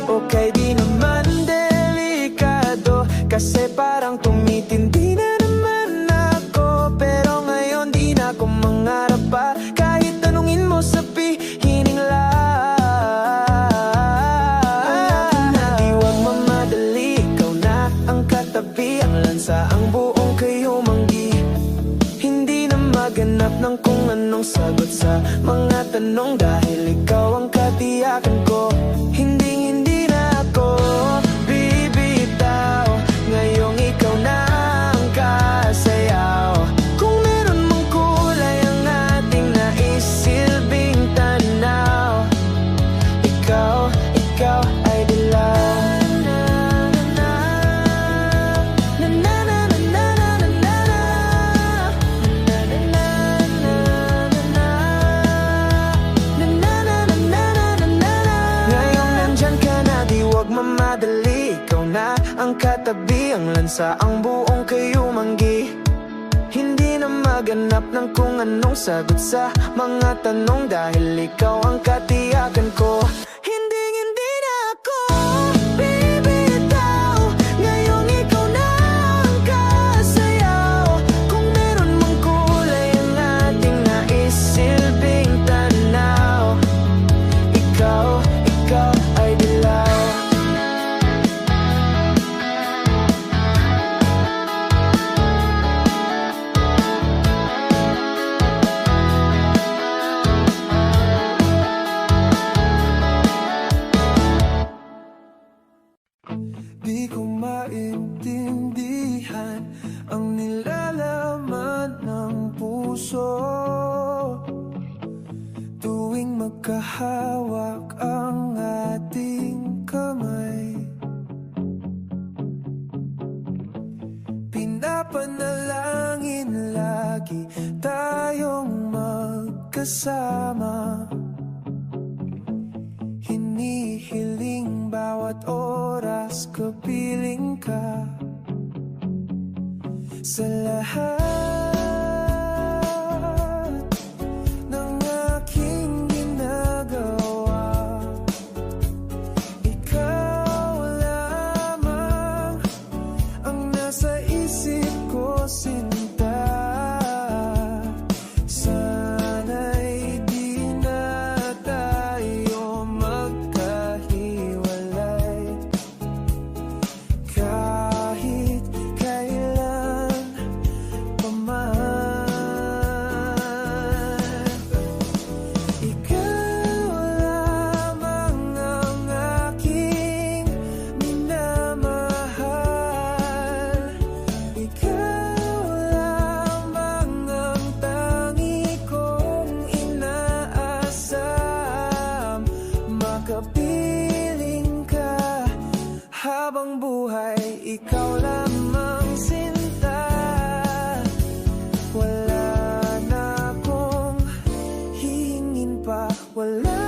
Okay, di naman delikado, kasi parang tumitindi na naman ako. Pero ngayon di na ako mangarap pa, kahit tanungin mo sa pihining ang buong kayumanggi. Hindi na maganap ng kung anong sagot sa mga tanong, dahil ikaw ang katiyakan ko. Hindi na ako bibitaw, ngayong ikaw na ang kasayaw. Kung meron mang kulay ang ating naisilbing tanaw, ikaw ay dilaw. Mamadali, ikaw na ang katabi, ang lansa, ang buong kayumanggi. Hindi na maganap ng kung anong sagot sa mga tanong, dahil ikaw ang katiyakan ko. Hindi na ako bibitaw, ngayong ikaw na ang kasayaw. Kung meron mang kulay ang ating naisilbing tanaw, ikaw ay dilaw. magkahawak ang ating kamay. Pinapanalangin lagi tayong magkasama. Hinihiling bawat oras kapiling ka. Sa lahat ng aking ginagawa, ikaw lamang ang nasa isip ko, sinta. Sana'y di na tayo magkahiwalay kahit kailan pa man. Ikaw lamang ang aking minamahal. Ikaw lamang ang tangi kong inaasam. Makapiling ka habang buhay, ikaw lamang sinta. Wala na akong hihingin pa, wala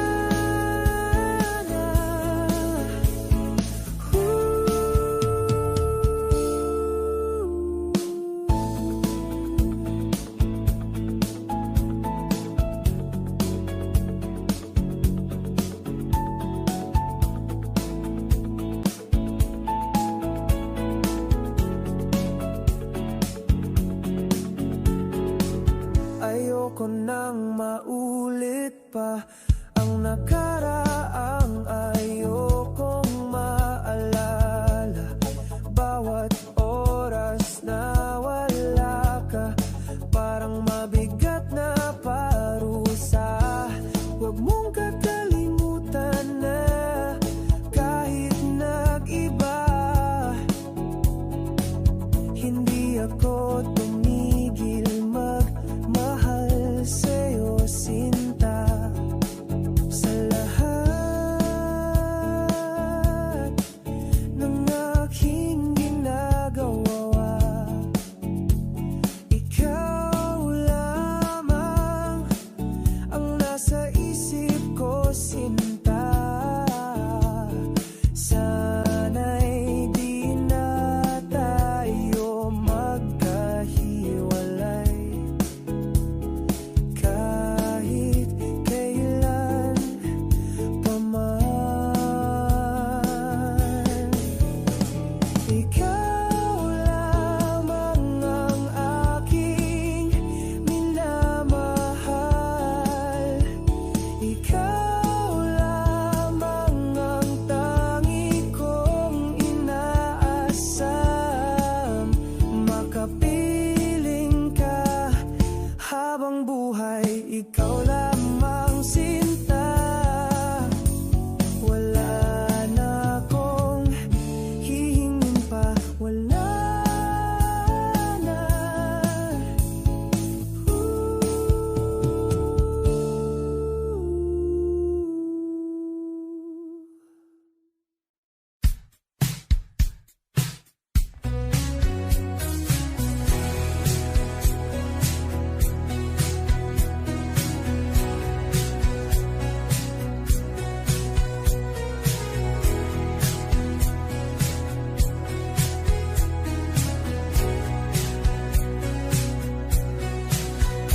na. Ayoko nang maulit pa ang nakaraang ayokong maalala. Bawat oras na wala ka, parang mabigat na parusa. Huwag mong kakalimutan na kahit nag-iba, hindi ako tumigil magmahal sa'yo, sinta. Sa lahat ng aking ginagawa, ikaw lamang ang nasa isip ko, sinta. Sana'y di na tayo magkahiwalay kahit kailan pa man. Ikaw lamang ang aking minamahal. Ikaw lamang ang tangi kong inaasam. Makapiling ka habang buhay, ikaw lamang sinta. Wala na akong hihingin pa, wala na.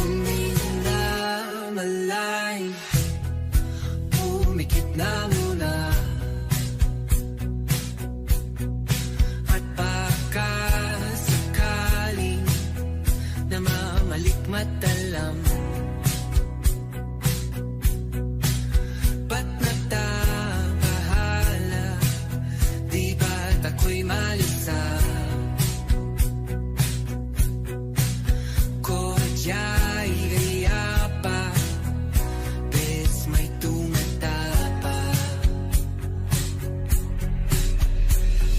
Hindi na malay, pumikit na muna. At baka sakaling namamalikmatalam, ba't nagtabahala? Di ba't ako'y malisa? Kodya'y gaya pa, bes may tumata pa.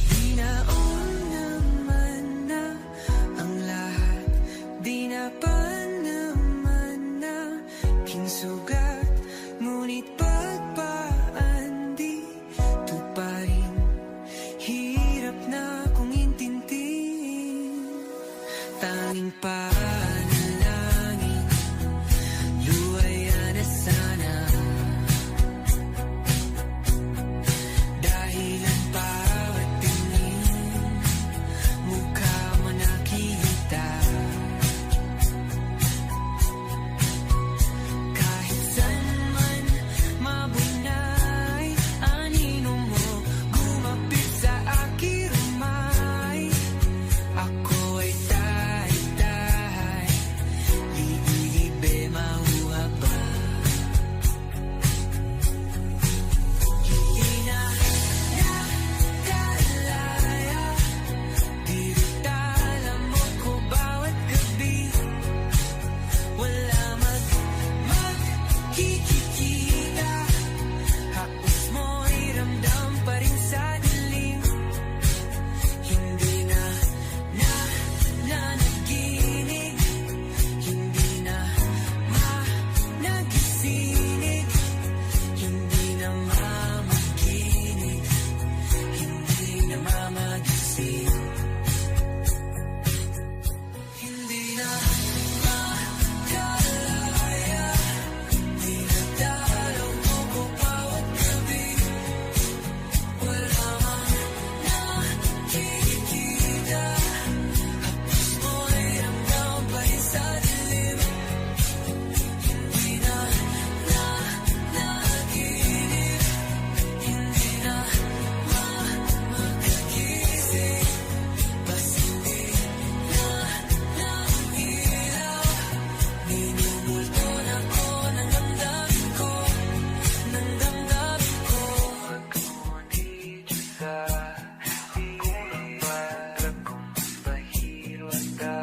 Di naon naman na ang lahat, di na pa naman tanging panalangin, luwaya na sana. Dahil ang bawat tingin, mukha mo nakita. Kahit saan man mabunay, anino mo gumapit sa aking rumay. Ako ay tahay-tahay, libe mahuhaba. Hindi na nakalaya, dirutala mo ko bawat gabi. Wala magkikita, hapos mo'y ramdam pa rin sa dilim. Hindi na nanaginig, hindi na nagisingig, hindi na mamaginig, hindi na mamagising. Hindi na makalaya, dinadalaw mo ko bawat gabi. Wala mang nakikita, hapos mo'y ramdam pa rin sa dilim. Hindi na nanaginip, hindi na makagising. Bas hindi na ilaw, minumulto na ko ng damdamin ko, ng damdamin ko. Pag-ngunit sa kulang para kung bahiro ka,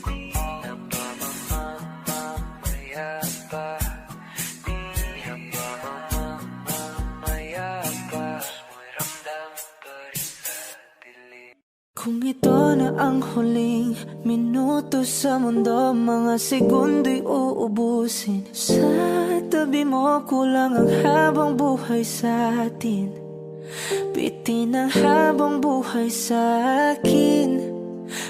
di na ba mamamaya pa, di na ba mamamaya pa, mo'y ramdam pa rin sa dilim. Kung ito na ang huling minuto sa mundo, mga segundo'y uubusin. Sa tabi mo kulang ang habang buhay sa atin, bitin ang habang buhay sa akin.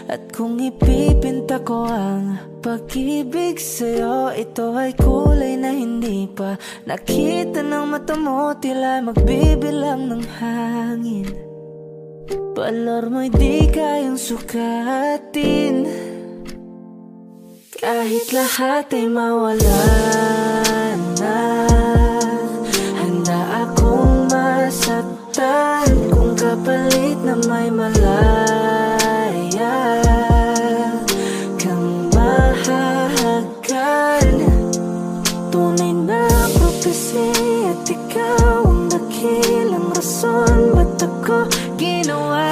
At kung ipipinta ko ang pag-ibig sa'yo, ito ay kulay na hindi pa nakita ng mata mo, tila magbibilang ng hangin. Balor mo'y di kayang sukatin, kahit lahat ay mawala na. Handa akong masaktan kung kapalit na may malaya kang mahahagan. Tunay na prophecy at ikaw ang dakilang rason ba't ako ginawa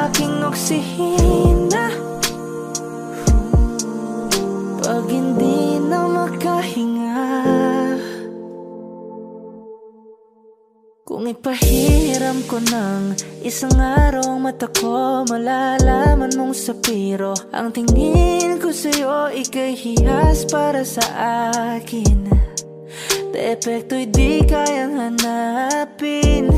aking oksihina. Pag hindi na makahinga, kung ipahiram ko ng isang araw ang mata ko, malalaman mong sapiro ang tingin ko sa'yo, ika'y hiyas para sa akin. Depekto'y di kayang hanapin,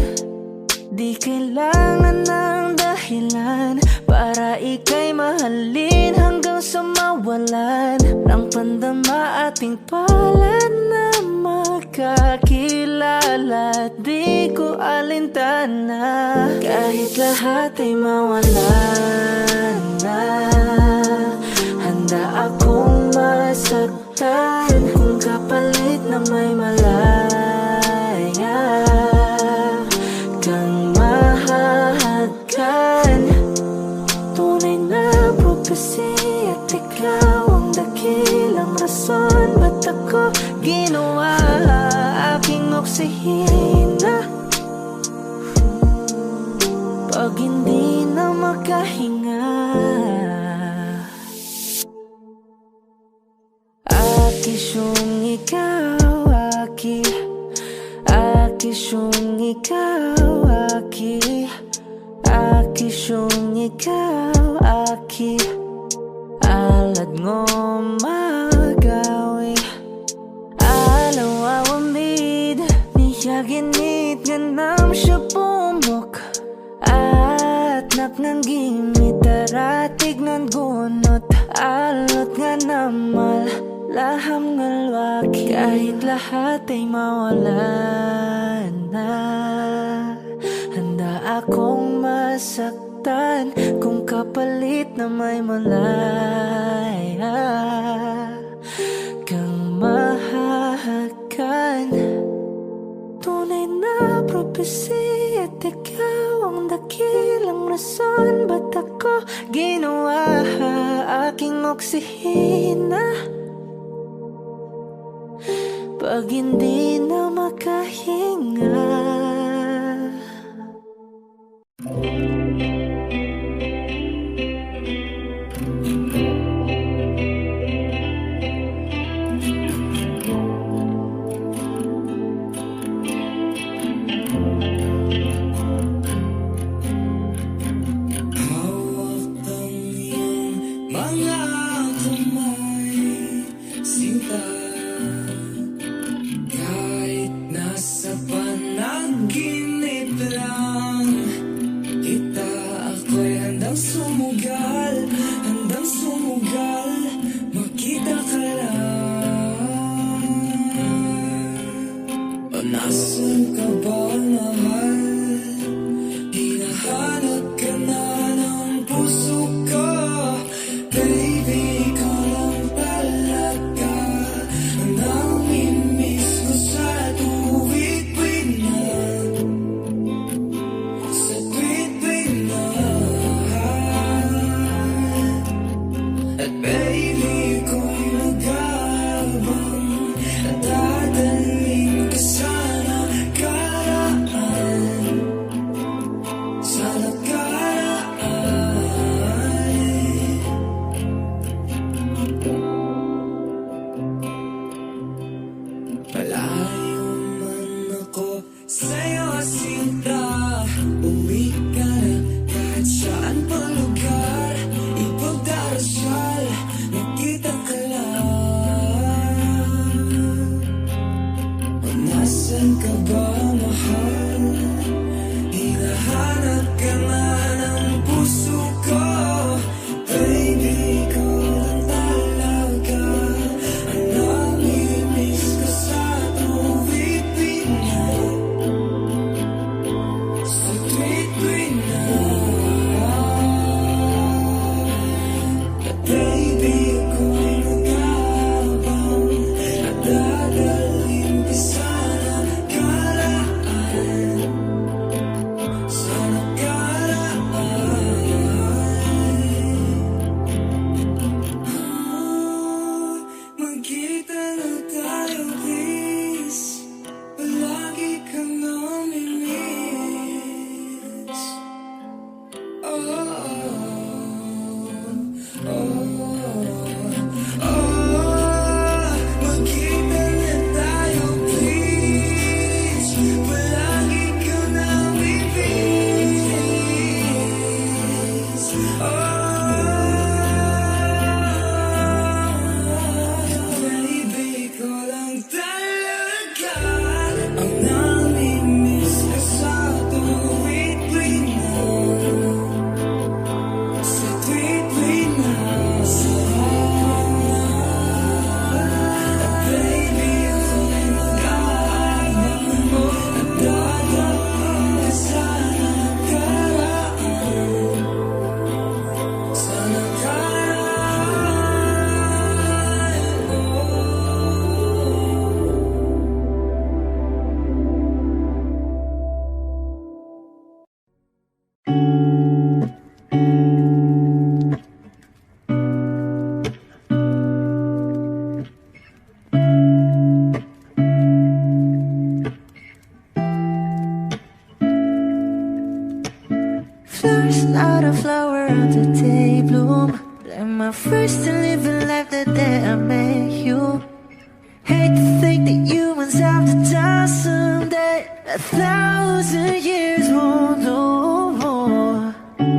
di kailangan ng dahilan para ika'y mahalin hanggang sa mawalan ng pandama ating palad na magkakilala. Di ko alintana kahit lahat ay mawalan na. Handa akong masaktan kung kapalit na may malaya kang mahahagan. Tunay na prophecy at ikaw ang dakilang rason ba't ako ginawa aking oksihina. Pag hindi na makahinga, akisyong ikaw, akisyong ikaw, akisyong ikaw, alad ngo magawi, alaw awamid, niyaginit ganam siya pumok, at napnang gimit, taratig nan gun alot nga namal, laham nga lwaki. Kahit lahat ay mawala na, handa akong masaktan kung kapalit na may malaya kang mahahagan. Tunay na propesya at ikaw ang dakilang rason ba't ako ginawa aking oksihina pag hindi na makahinga. Nasaan ka ba, mahal? Hinahanap ka na ng puso ko. Baby, ikaw lang talaga ang namimiss ko sa tuwid-tuwid na, sa tuwid-tuwid na. At baby, ako'y magabang at dadalhin ka sana karaan, sana karaan. Malayo man ako sa'yo, sinta, uwi ka na kahit saan pang lugar. Ipagdarasal, makita ka lang. Nasaan ka ba, mahal? Hinahanap ka na ng puso ko. Baby, ikaw lang talaga ang namimiss ko sa tuwid-tuwid na, sa tuwid-tuwid na. At baby, ako'y magabang at dadalhin ka sana karaan, sana karaan. Magkita na tayo, please. Palagi kang namimiss. Oh, magkita na tayo, please. Palagi kang namimiss. Baby, ikaw lang talaga ang namimiss ko sa tuwid-tuwid na, sa tuwid-tuwid na. At baby, ako'y mag-aabang mo at dadalhin ka sana karaan, sana Flowers, not a flower of the day bloom. Like my first to live a life the day I met you. Hate to think that humans have to die someday. 1,000 years won't know more.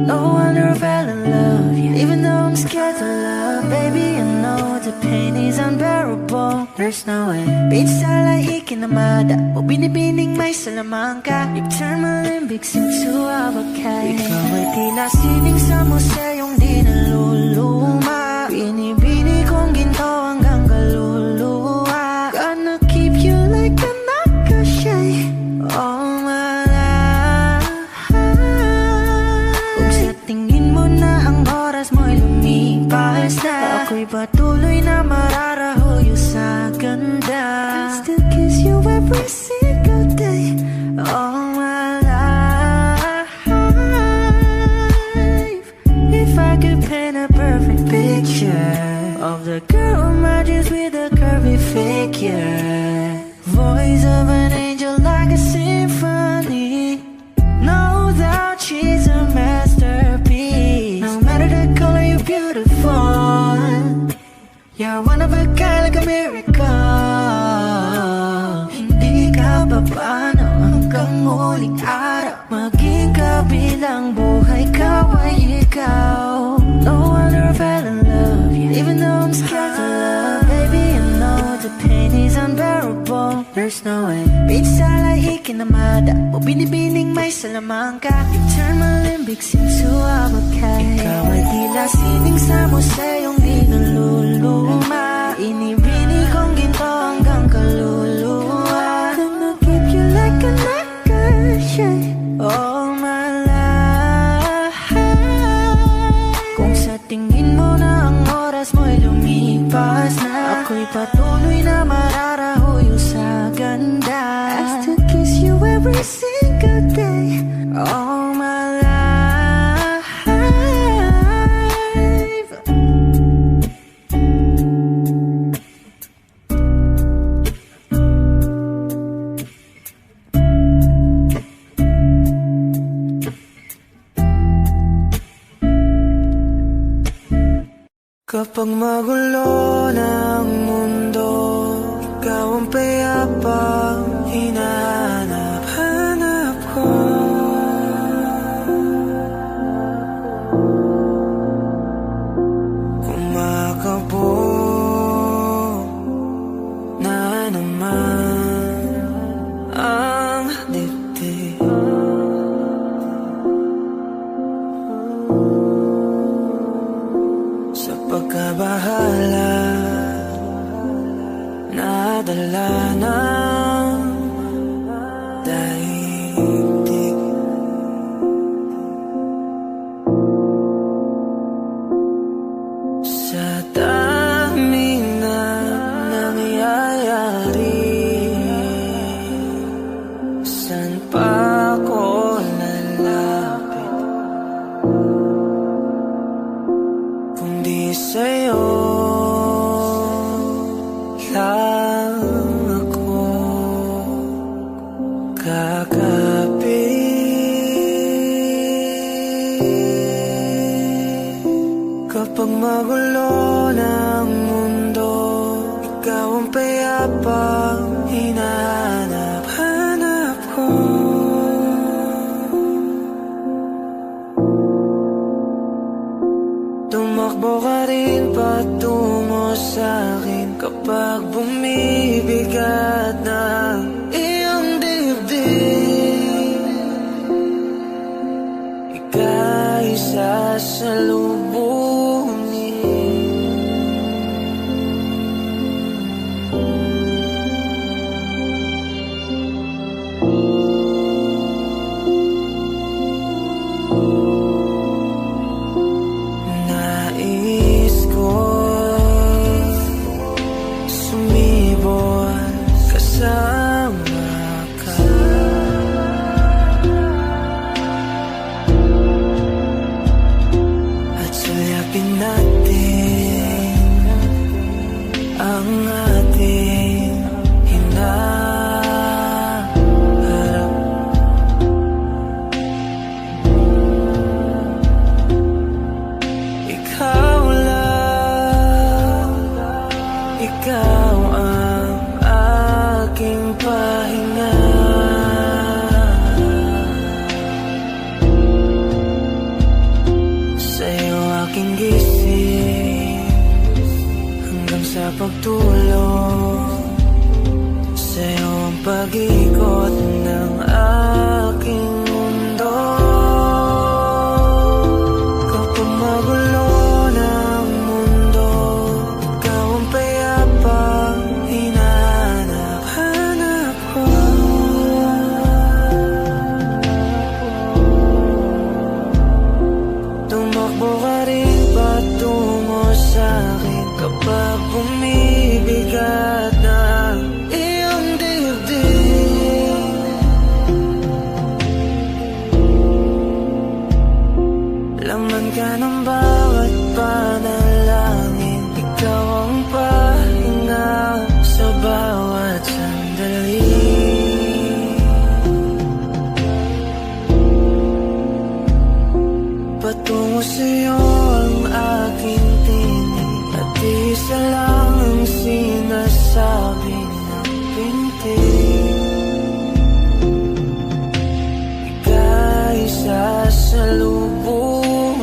No wonder I fell in love, even though I'm scared to love. Baby, I know the pain is unbearable. There's no way Pinsala ikinamada o binibining may salamangka. You've turned my limbics into avocado. Ikaw ay tinasining sa museyong di naluluma. Ako'y patuloy na mararahuyo sa ganda. I still kiss you every single day all my life. If I could paint a perfect picture of the girl in my dreams with a curvy figure, voice of an angel like a symphony, no doubt she's a masterpiece. No matter the color, you're beautiful. You're one of a kind, like a miracle. Hindi ka papaano hanggang muling araw, maging kabilang buhay ka ay ikaw. No wonder I fell in love, yeah. Even though I'm scared to love, baby, I know the pain is unbearable. There's no way pinsala ikinamada o binibining may salamangka. You turn my limbics into abakay. Ikaw ay tila sining sa museyong di naluluma. Inibini kong ginto hanggang kaluluwa. Gonna keep you like a necklace, yeah, all my life. Kung sa tingin mo na ang oras mo'y lumipas na, ako'y patuloy na mararahuyo sa ganda. I still kiss you every single day all my life. Kapag magulo ng mundo, ikaw ang payapang hinahanap-hanap ko. Kumakabog na naman ang dibdib. Sa pagkabahala, nadala ng daigdig. Sa daming na nangyayari, saan pa ako lalapit kundi sa'yo lang ako kakapit. Kapag magulo ng mundo, ikaw ang payapang hinahanap-hanap ko. Tumakbo ka rin patungo sa'kin kapag bumibigat ng iyong dibdib. Ika'y sasalubungin. Nais ko sumibol kasama ka. At suyapin natin ang ating hinaharap. Ikaw lang, ikaw ang aking pahinga. Sa'yo aking gising hanggang sa pagtulog. Sa'yo ang pag-ikot ng aking mundo. Kapag magulo ng mundo, ikaw ang payapang hinahanap-hanap ko. Tumakbo ka rin patungo sa'kin isa lang ang sinasabi ng pintig, ika'y sasalubungin.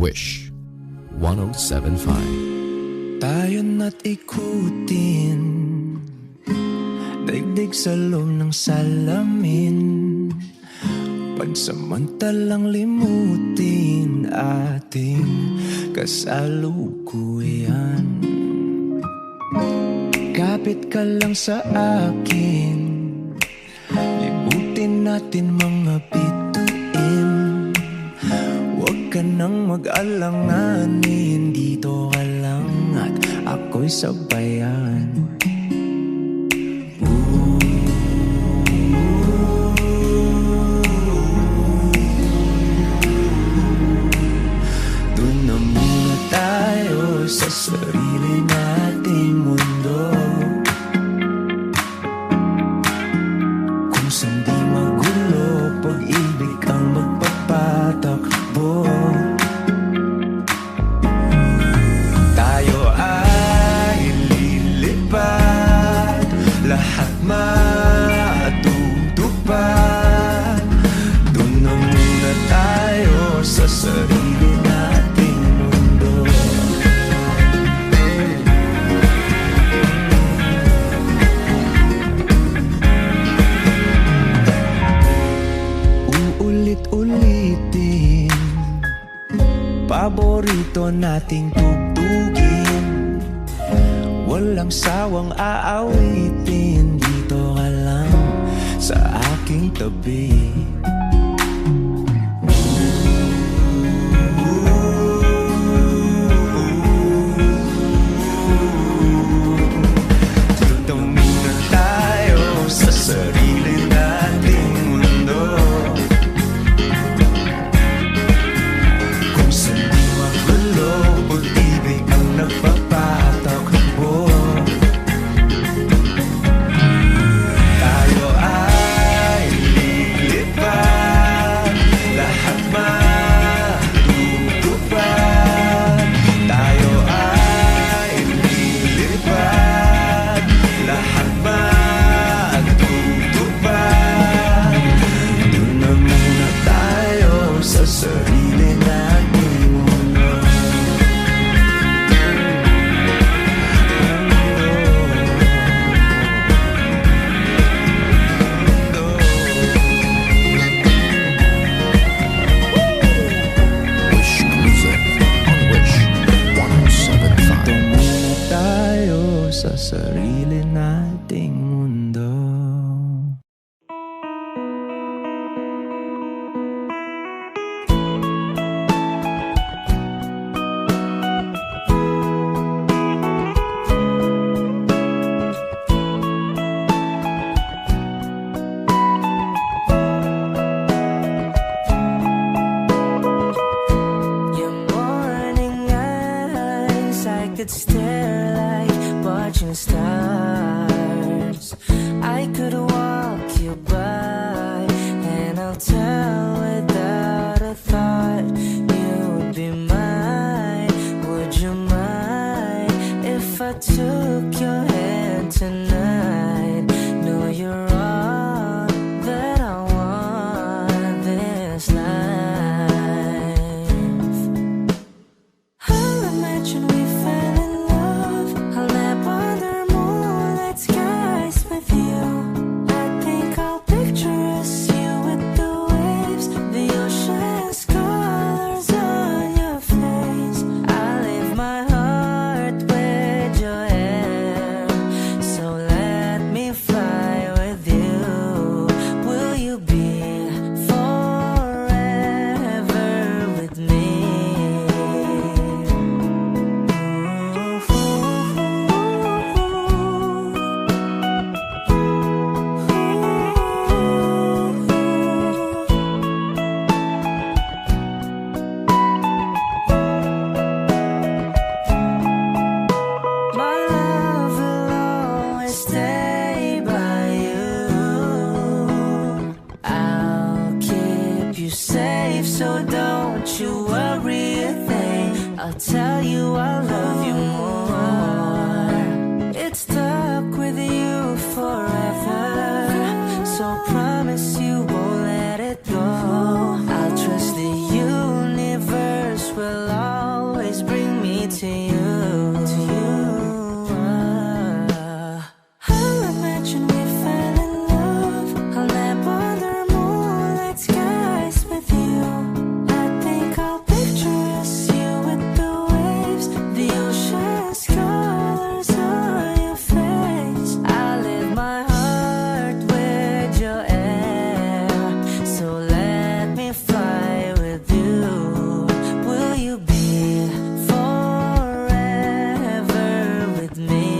Wish 107.5. Tayo na't ikutin, daigdig sa loob ng salamin, pagsamantalang limutin ating kasalukuyan. Kapit ka lang sa akin, libutin natin mga bituin. Huwag ka nang mag-alanganin, dito ka lang at ako'y sabayan. Doon na muna tayo sa sarili nating mundo, kung saan di magulo, pag-ibig ang magpapatakbo. Tayo ay lilipad, lahat matutupad. Doon na muna tayo sa sarili nating mundo. Uulit-ulitin, paborito nating tugtugin, walang sawang aawitin, dito ka lang sa aking tabi. Dito muna tayo sa sarili nating mundo, kung saan di magulo, pag-ibig ang nagpapatakbo. Tayo ay lilipad, lahat matutupad. Tayo ay lilipad, lahat matutupad. Doon na muna tayo sa sarili nating mundo. Wish Music on Wish 107.5. Doon muna tayo sa sarili nating mundo. Your morning eyes, I could stare like watching stars. I could walk you by, and I'll tell without a thought you would be mine. Would you mind if I took your hand tonight? No, you're all that I want this life. I'll imagine we fell in love. safe, so don't you worry a thing. I'll tell you I love you more. It's stuck with you forever, so promise you won't let it go. I'll trust the universe will always bring me to you. I'll imagine we fell in love. I'll nap under moonlight skies with you. I think I'll picture us, you with the waves, the ocean's colors on your face. I live my heart with your air, so let me fly with you. Will you be forever with me?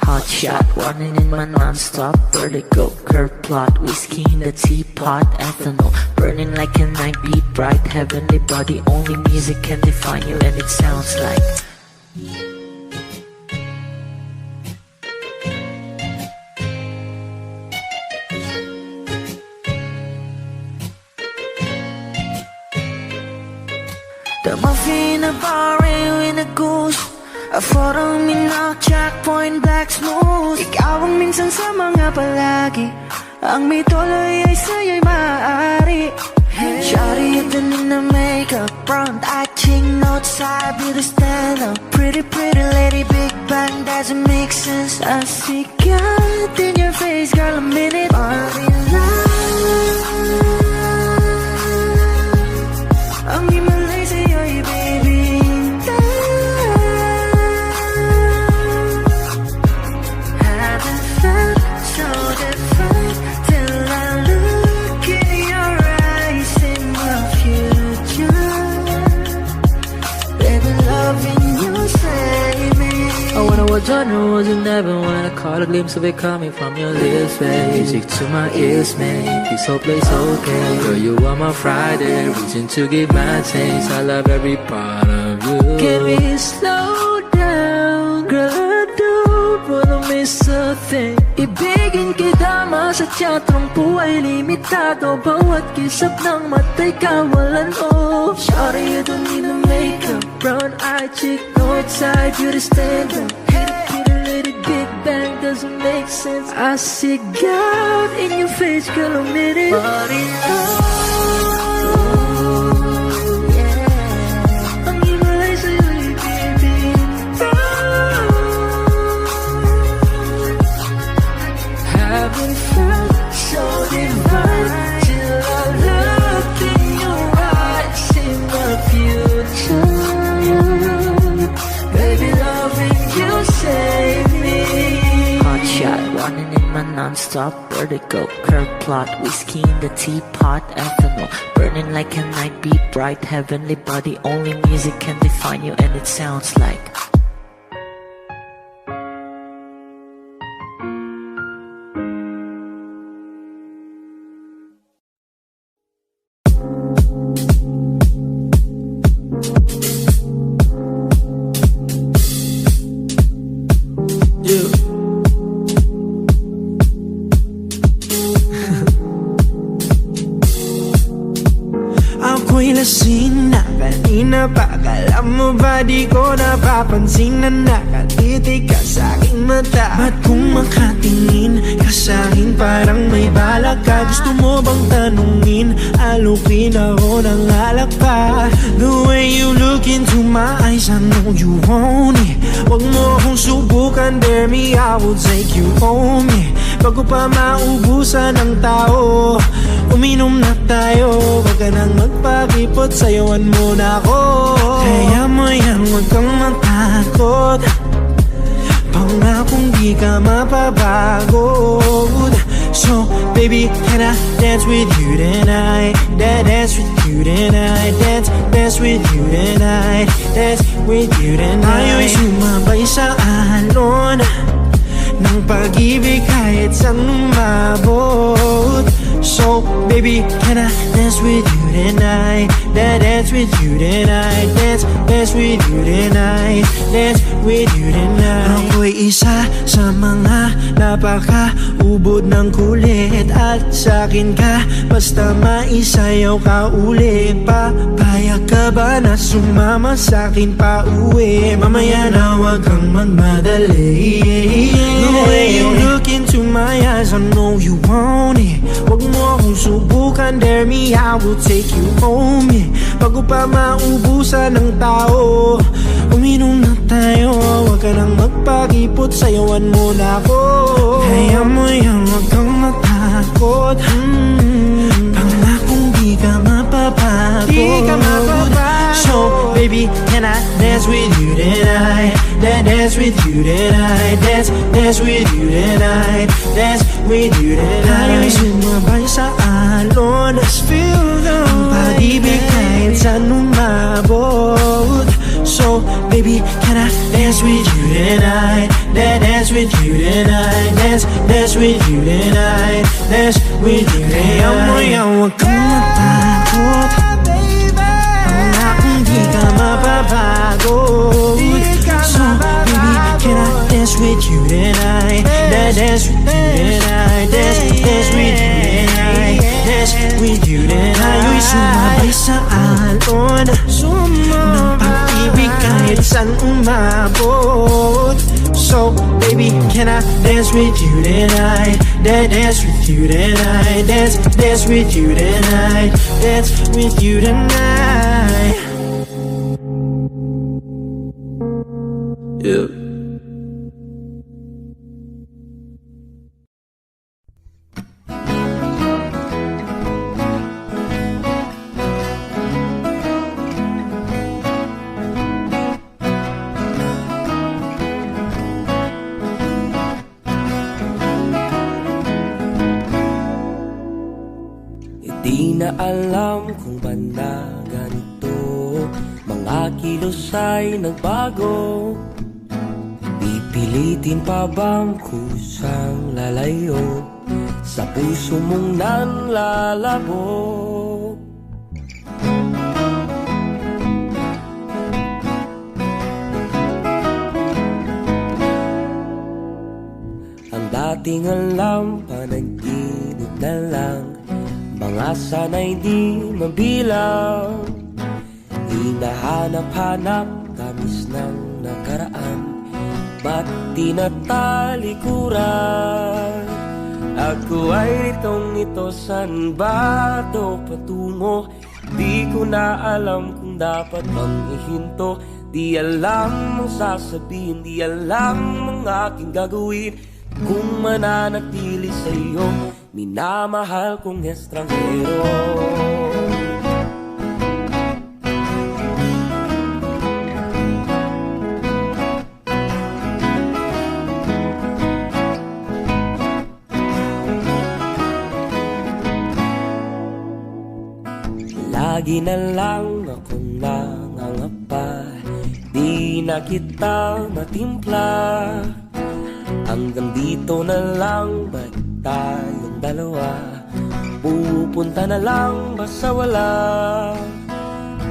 Hot shot, running in my non-stop vertigo, curve plot, whiskey in the teapot, ethanol, burning like a night beat, bright heavenly body, only music can define you and it sounds like the muffin in a bar in a goose. A photo minok, checkpoint, black smooth. Ikaw ang minsan sa mga palagi. Ang may tuloy ay sa'yo'y maaari. Shawty, you've been in the makeup, front eye, cheek, note side, beauty stand up. Pretty, pretty lady, big bang, doesn't make sense. I see God in your face, girl, a minute. Body love. Ang himalay sa'yo'y baby. So different till I look in your eyes in the future. Baby, loving you save me. Oh, when I was young, I wasn't never when I caught a glimpse of it coming from your lips, babe. Music to my ears, man. This whole place okay. Girl, you are my Friday, reaching to give my taste. I love every part of you. Can we slow down, girl? I don't wanna miss a thing. Ibigin kita masadya, trangpo ay limitado. Bawat kisap ng mata'y kawalan, oh. Shawty, you don't need no makeup, brown eye, chick, north side, beauty stand up. Pretty lady, big bang, doesn't make sense. I see God in your face, girl, a minute. Body love. Haven't felt so divine till I look in your eyes in the future. Baby, loving you save me. Hot shot, running in my non-stop vertigo, curve plot, whiskey in the teapot, ethanol, burning like a night beat, bright heavenly body, only music can define you and it sounds like lasing na kanina pa. Kala mo ba di ko napapansin na nakatitig ka sa aking mata? Ba't kung makatingin ka sa'kin parang may balak ka? Gusto mo bang tanungin? Alukin ako ng alak pa. The way you look into my eyes, I know you want it. Wag mo akong subukan, dare me, I will take you home, yeah. Bago pa maubusan ng tao, uminom na tayo. Wag ka nang magpakipot, sayawan mo na ako. Kaya mo yan, wag kang matakot. kung di ka mapapagod. So baby, can I dance with you tonight? Dance with you tonight. Dance with you tonight. Dance with you tonight. Tayo'y sumabay sa alon ng pag-ibig kahit saan umabot. So baby, can I dance with you tonight? Dance with you tonight. Dance with you tonight. Dance with you tonight. Ako'y isa sa mga napaka-ubod ng kulit. At sa'kin ka, basta maisayaw ka ulit. Papayag ka ba na sumama sa'kin pa uwi? Mamaya na wag kang magmadali. The way you look into my eyes, I know you want it. Wag mo akong subukan, dare me, I will take you home, yeah. Bago pa maubusan ng tao, uminom na tayo. Wag ka nang magpag-ipot, sayawan mo na ako. Kaya mo yan, wag kang matakot. Pangakong di ka mapapagod. So baby, can I dance with you tonight? Dance with you tonight. Dance with you tonight. Dance with you tonight. Tayo'y sumabay sa alon. Let's feel the pag-ibig kahit saan umabot. So baby, can I dance with you tonight? Dance with you tonight. Dance with you tonight. Dance with you tonight. Kaya mo yan, wag kang matakot. Pangakong di ka mapapagod. So baby, can I dance with you tonight? Dance with you tonight. Dance with you tonight. Dance with you tonight. Tayo'y sumabay sa alon ng pag-ibig kahit saan umabot. So baby, can I dance with you tonight? Dance with you tonight. Dance with you tonight. Dance with you tonight. Yeah. Di na alam kung ba na ganito, mga kilos ay nagbago. Pipilitin pa bang kusang lalayo sa puso mong nanlalabo? Ang dating alam, panaginip na lang, mga sana'y di mabilang. Hinahanap-hanap tamis ng nakaraan, ba't di natalikuran? Ako ay nitong-nito, san ba ito patungo? Di ko na alam kung dapat bang ihinto. Di alam ang sasabihin, di alam ang aking gagawin kung mananatili sa'yo, minamahal kong estranghero. Lagi na lang akong nangangapa, di na kita matimpla. Hanggang dito na lang, ba't tayong dalawa? Pupunta na lang ba sa wala?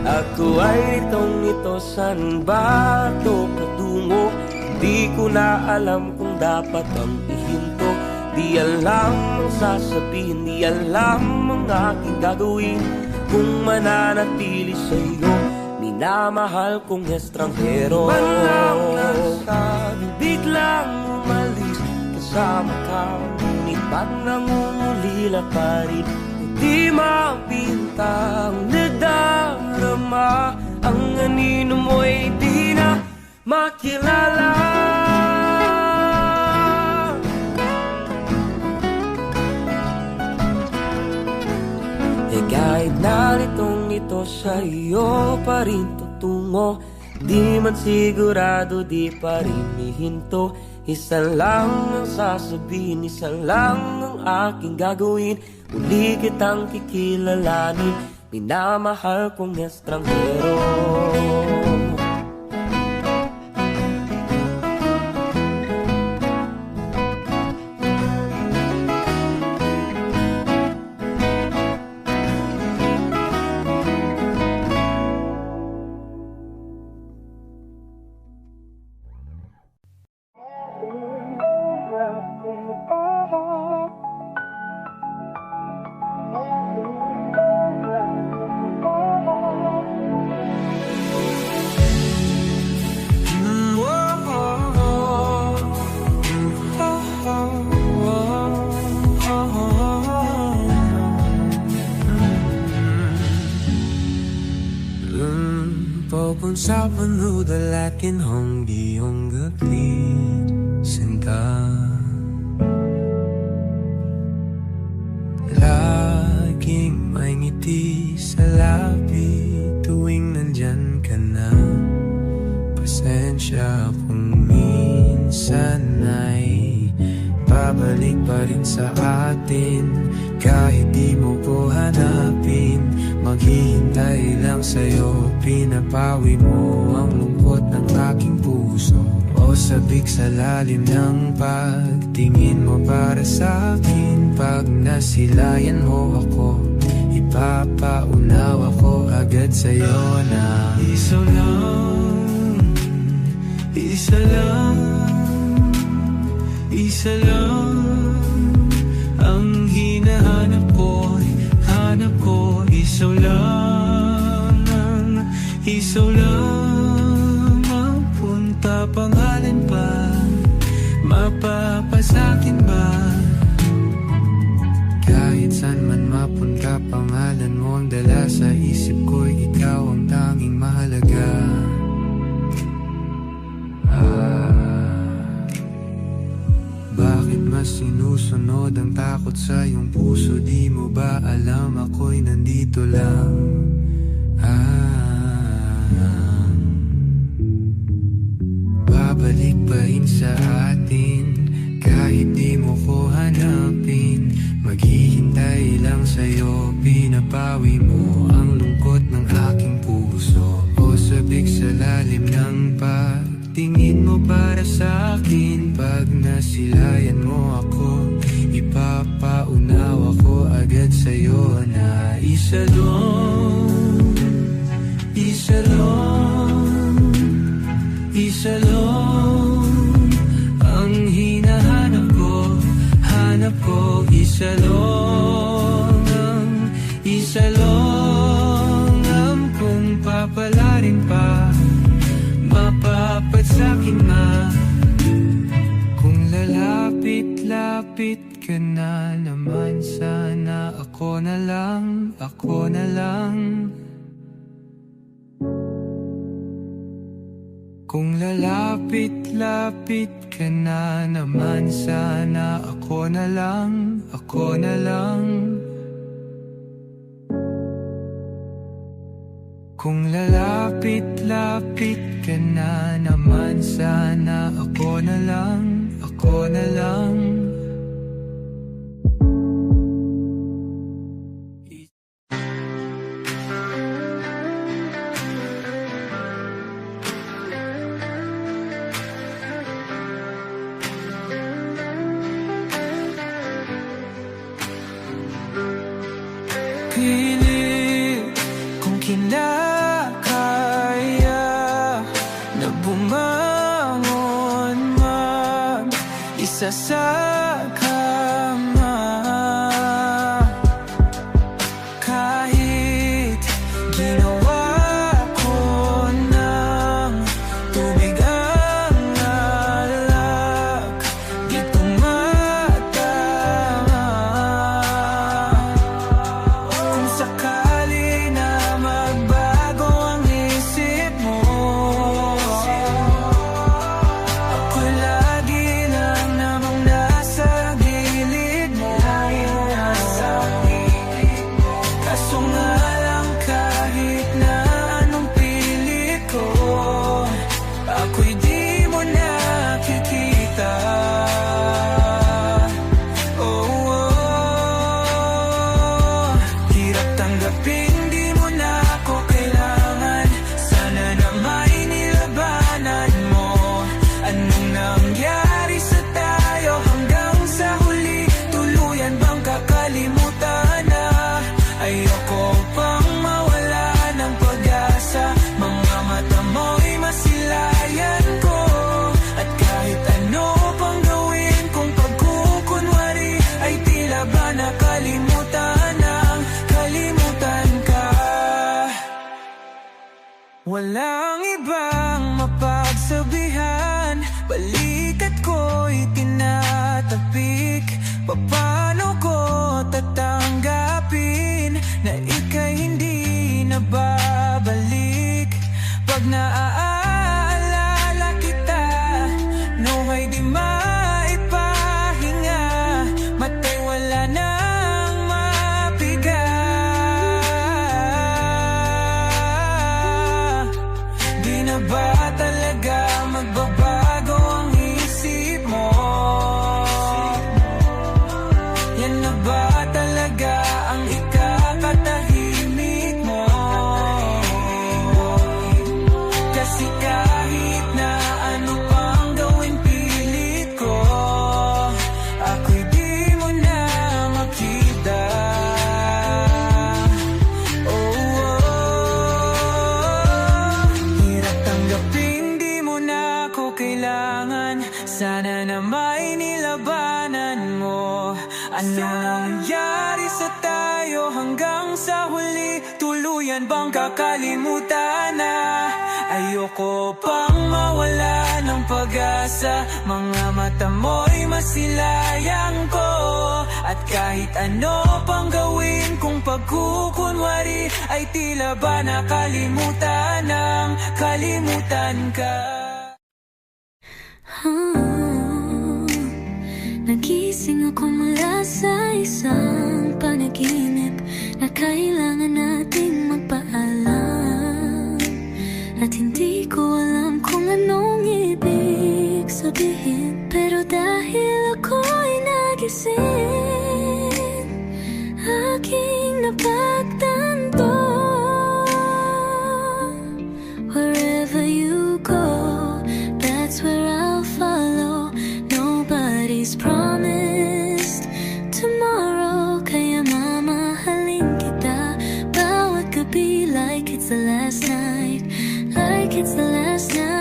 Ako ay nitong-nito, san ba ito patungo? Di ko na alam kung dapat bang ihinto. Di alam ang sasabihin, di alam ang aking gagawin kung mananatili sa'yo, minamahal kong estranghero. Manlang nasabi, biglang umalis kasama ka, ngunit ba't nangungulila pa rin? Di mapinta ang nagdarama, ang anino mo'y di na makilala. Kahit naritong ito sa iyo pa rin tutungo, di man sigurado, di pa rin hihinto. Isa lang ang sasabihin, isa lang ang aking gagawin. Uli kitang kikilalanin, minamahal kong estranghero. Sa panudalakin hong di hong gaglit sinta. Laging may ngiti sa labi tuwing nandyan ka na. Pasensya kung minsan ay pabalik pa rin sa atin. Kahit di mo ko hanapin, maghihintay lang sa'yo. Pinapawi mo ang lungkot ng aking puso. O sabik sa lalim ng pagtingin mo para sa'kin. Pag nasilayan mo ako, ipapaunaw ako agad sa'yo na isa lang, isa lang, isa lang ang hinahanap ko, hanap ko. Isaw lang, isaw lang ang punta. Pangalan pa, mapapasakin ba? Kahit saan man mapunta, pangalan mo ang dala sa isip ko. Ikaw ang tanging mahalaga. Bakit mas sinusunod ang takot sa iyong puso? Di mo ba alam ako'y nandito lang? Babalik pa rin sa atin kahit di mo ko hanapin. Maghihintay lang sa'yo, pinapawi mo ang lungkot ng aking puso. O sabik sa lalim ng pagtingin mo para sa'kin. Pag nasilayan mo ako, ipapaunaw ako agad sa'yo na isa lang, isa lang, isa lang ang hinahanap ko, hanap ko. Isa lang, isa lang ang kung papalarin pa, mapapat sa'kin ma. Kung lalapit-lapit ka na naman, sana ako na lang, ako na lang. Kung lalapit-lapit ka na naman, sana ako na lang, ako na lang. Kung lalapit-lapit ka na naman, sana ako na lang, ako na lang. Pilit kung kinakaya na bumangon man isa sa kama. Kahit ginawa ko ng tubig ang alak, di tumatama. Kung sakali na magbago ang isip mo, ako'y lagi lang namang nasa Walang ibang mapagsabihan, balikat ko'y tinatapik. Paano ko tatanggapin na ika'y hindi na babalik? Pag naaalala kita, nuhay di maipahinga, matay wala nang mapiga. Di na ba talaga magbabago ang isip mo? Yan na ba talaga ang ikakatahimik mo? Kasi kahit na ano pang gawin pilit ko, ako'y di mo na makita. Hirap tanggapin, di mo na ako kailangan. Sana na may nilabanan mo. Ano nangyari sa tayo hanggang sa huli? Tuluyan bang kakalimutan na? Ayoko pang mawala ng pag-asa. Mga mata mo'y masilayang ko. At kahit ano pang gawin kung pagkukunwari, ay tila ba nakalimutan ng kalimutan ka. Nagising ako mula sa isang panaginip na kailangan nating magpaalam. At hindi ko alam kung anong ibig sabihin, pero dahil ako'y nagising, aking napagtanto. Wherever you go, that's where I'll follow. Nobody's promised tomorrow, kaya mamahalin kita bawat gabi like it's the last night, like it's the last night.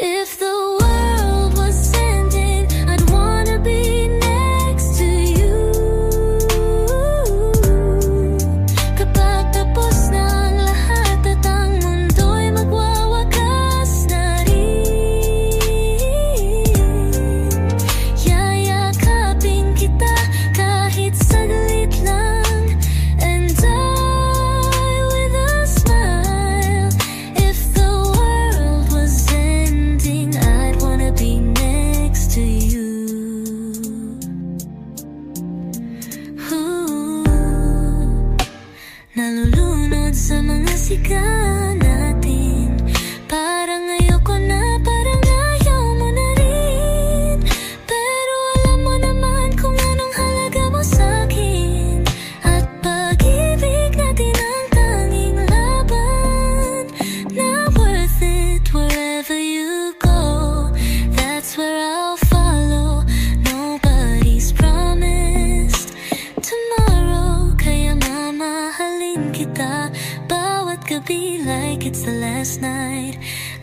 If the world was ending, I'd wanna be next to you. Kapag tapos na ang lahat at ang mundo'y magwawakas na rin, yayakapin kita kahit saglit lang, and die with a smile. If the world was ending, I'd wanna be next to you. Nalulunod sa mga siga natin, parang ayoko na, parang ayaw mo na rin. Pero alam mo naman kung anong halaga mo sa'kin, at pag-ibig natin ang tanging laban na worth it. Wherever you go, that's where I'll follow. Nobody's promised tomorrow, kaya mamahalin kita bawat gabi like it's the last night,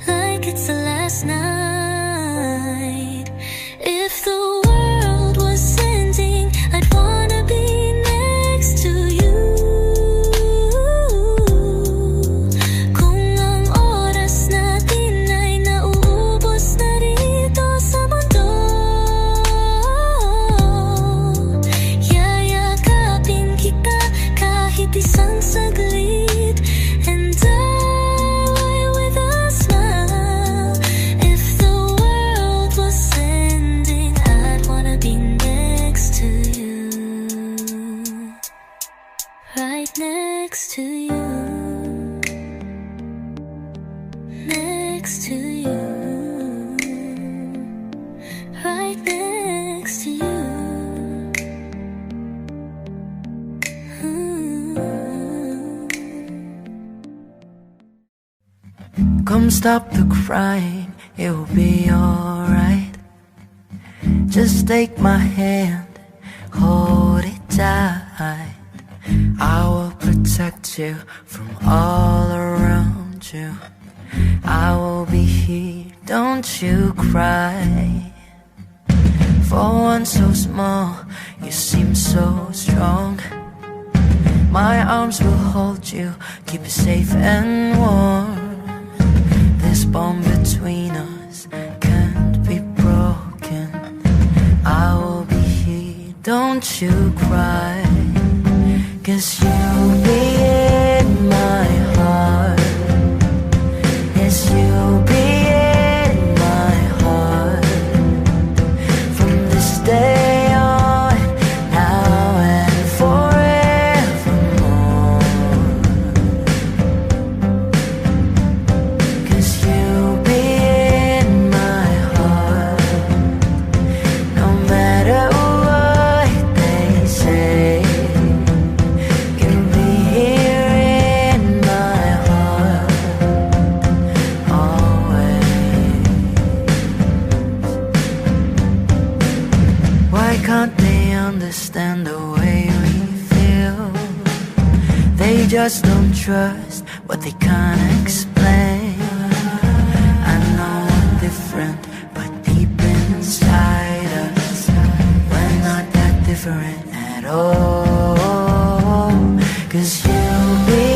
like it's the last night. If the world was ending, I'd wanna be next to you. Kung ang oras natin ay nauubos na rito sa mundo, yayakapin kita kahit isang saglit, and die with a smile. If the world was ending, I'd wanna be next to you, right next to you, next to you, right next to you. Come stop the crying, it will be alright. Just take my hand, hold it tight. I will protect you from all around you. I will be here, don't you cry. For one so small, you seem so strong. My arms will hold you, keep you safe and warm. This bond between us can't be broken. I will be here, don't you cry, 'cause you'll be in my heart. Yes, you'll be in my heart. From this day on, now and forevermore. 'Cause you'll be in my heart. No matter what they say, you'll be here in my heart always. Why can't they understand the way we feel? They just don't trust what they can't explain. I know we're different, but deep inside us, we're not that different at all. 'Cause you'll be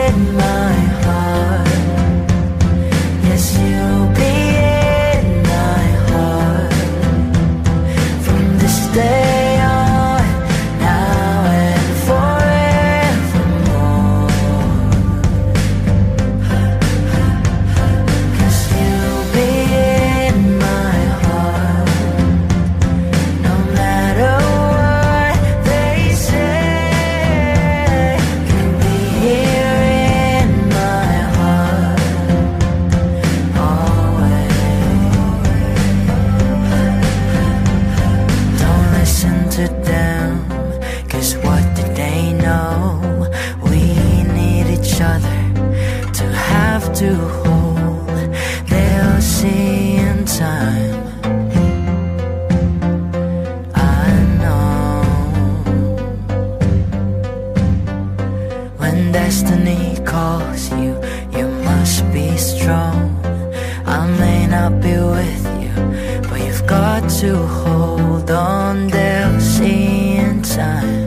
in my heart. Yes, you'll be in my heart. From this day on, now and forevermore. 'Cause you'll be in my heart. No matter what they say, you'll be here in my heart always. Don't listen to them, 'cause what did they know? We need each other to have to hold. They'll see in time, I know. When destiny calls you, you must be strong. I may not be with you, but you've got to hold on. They'll see in time.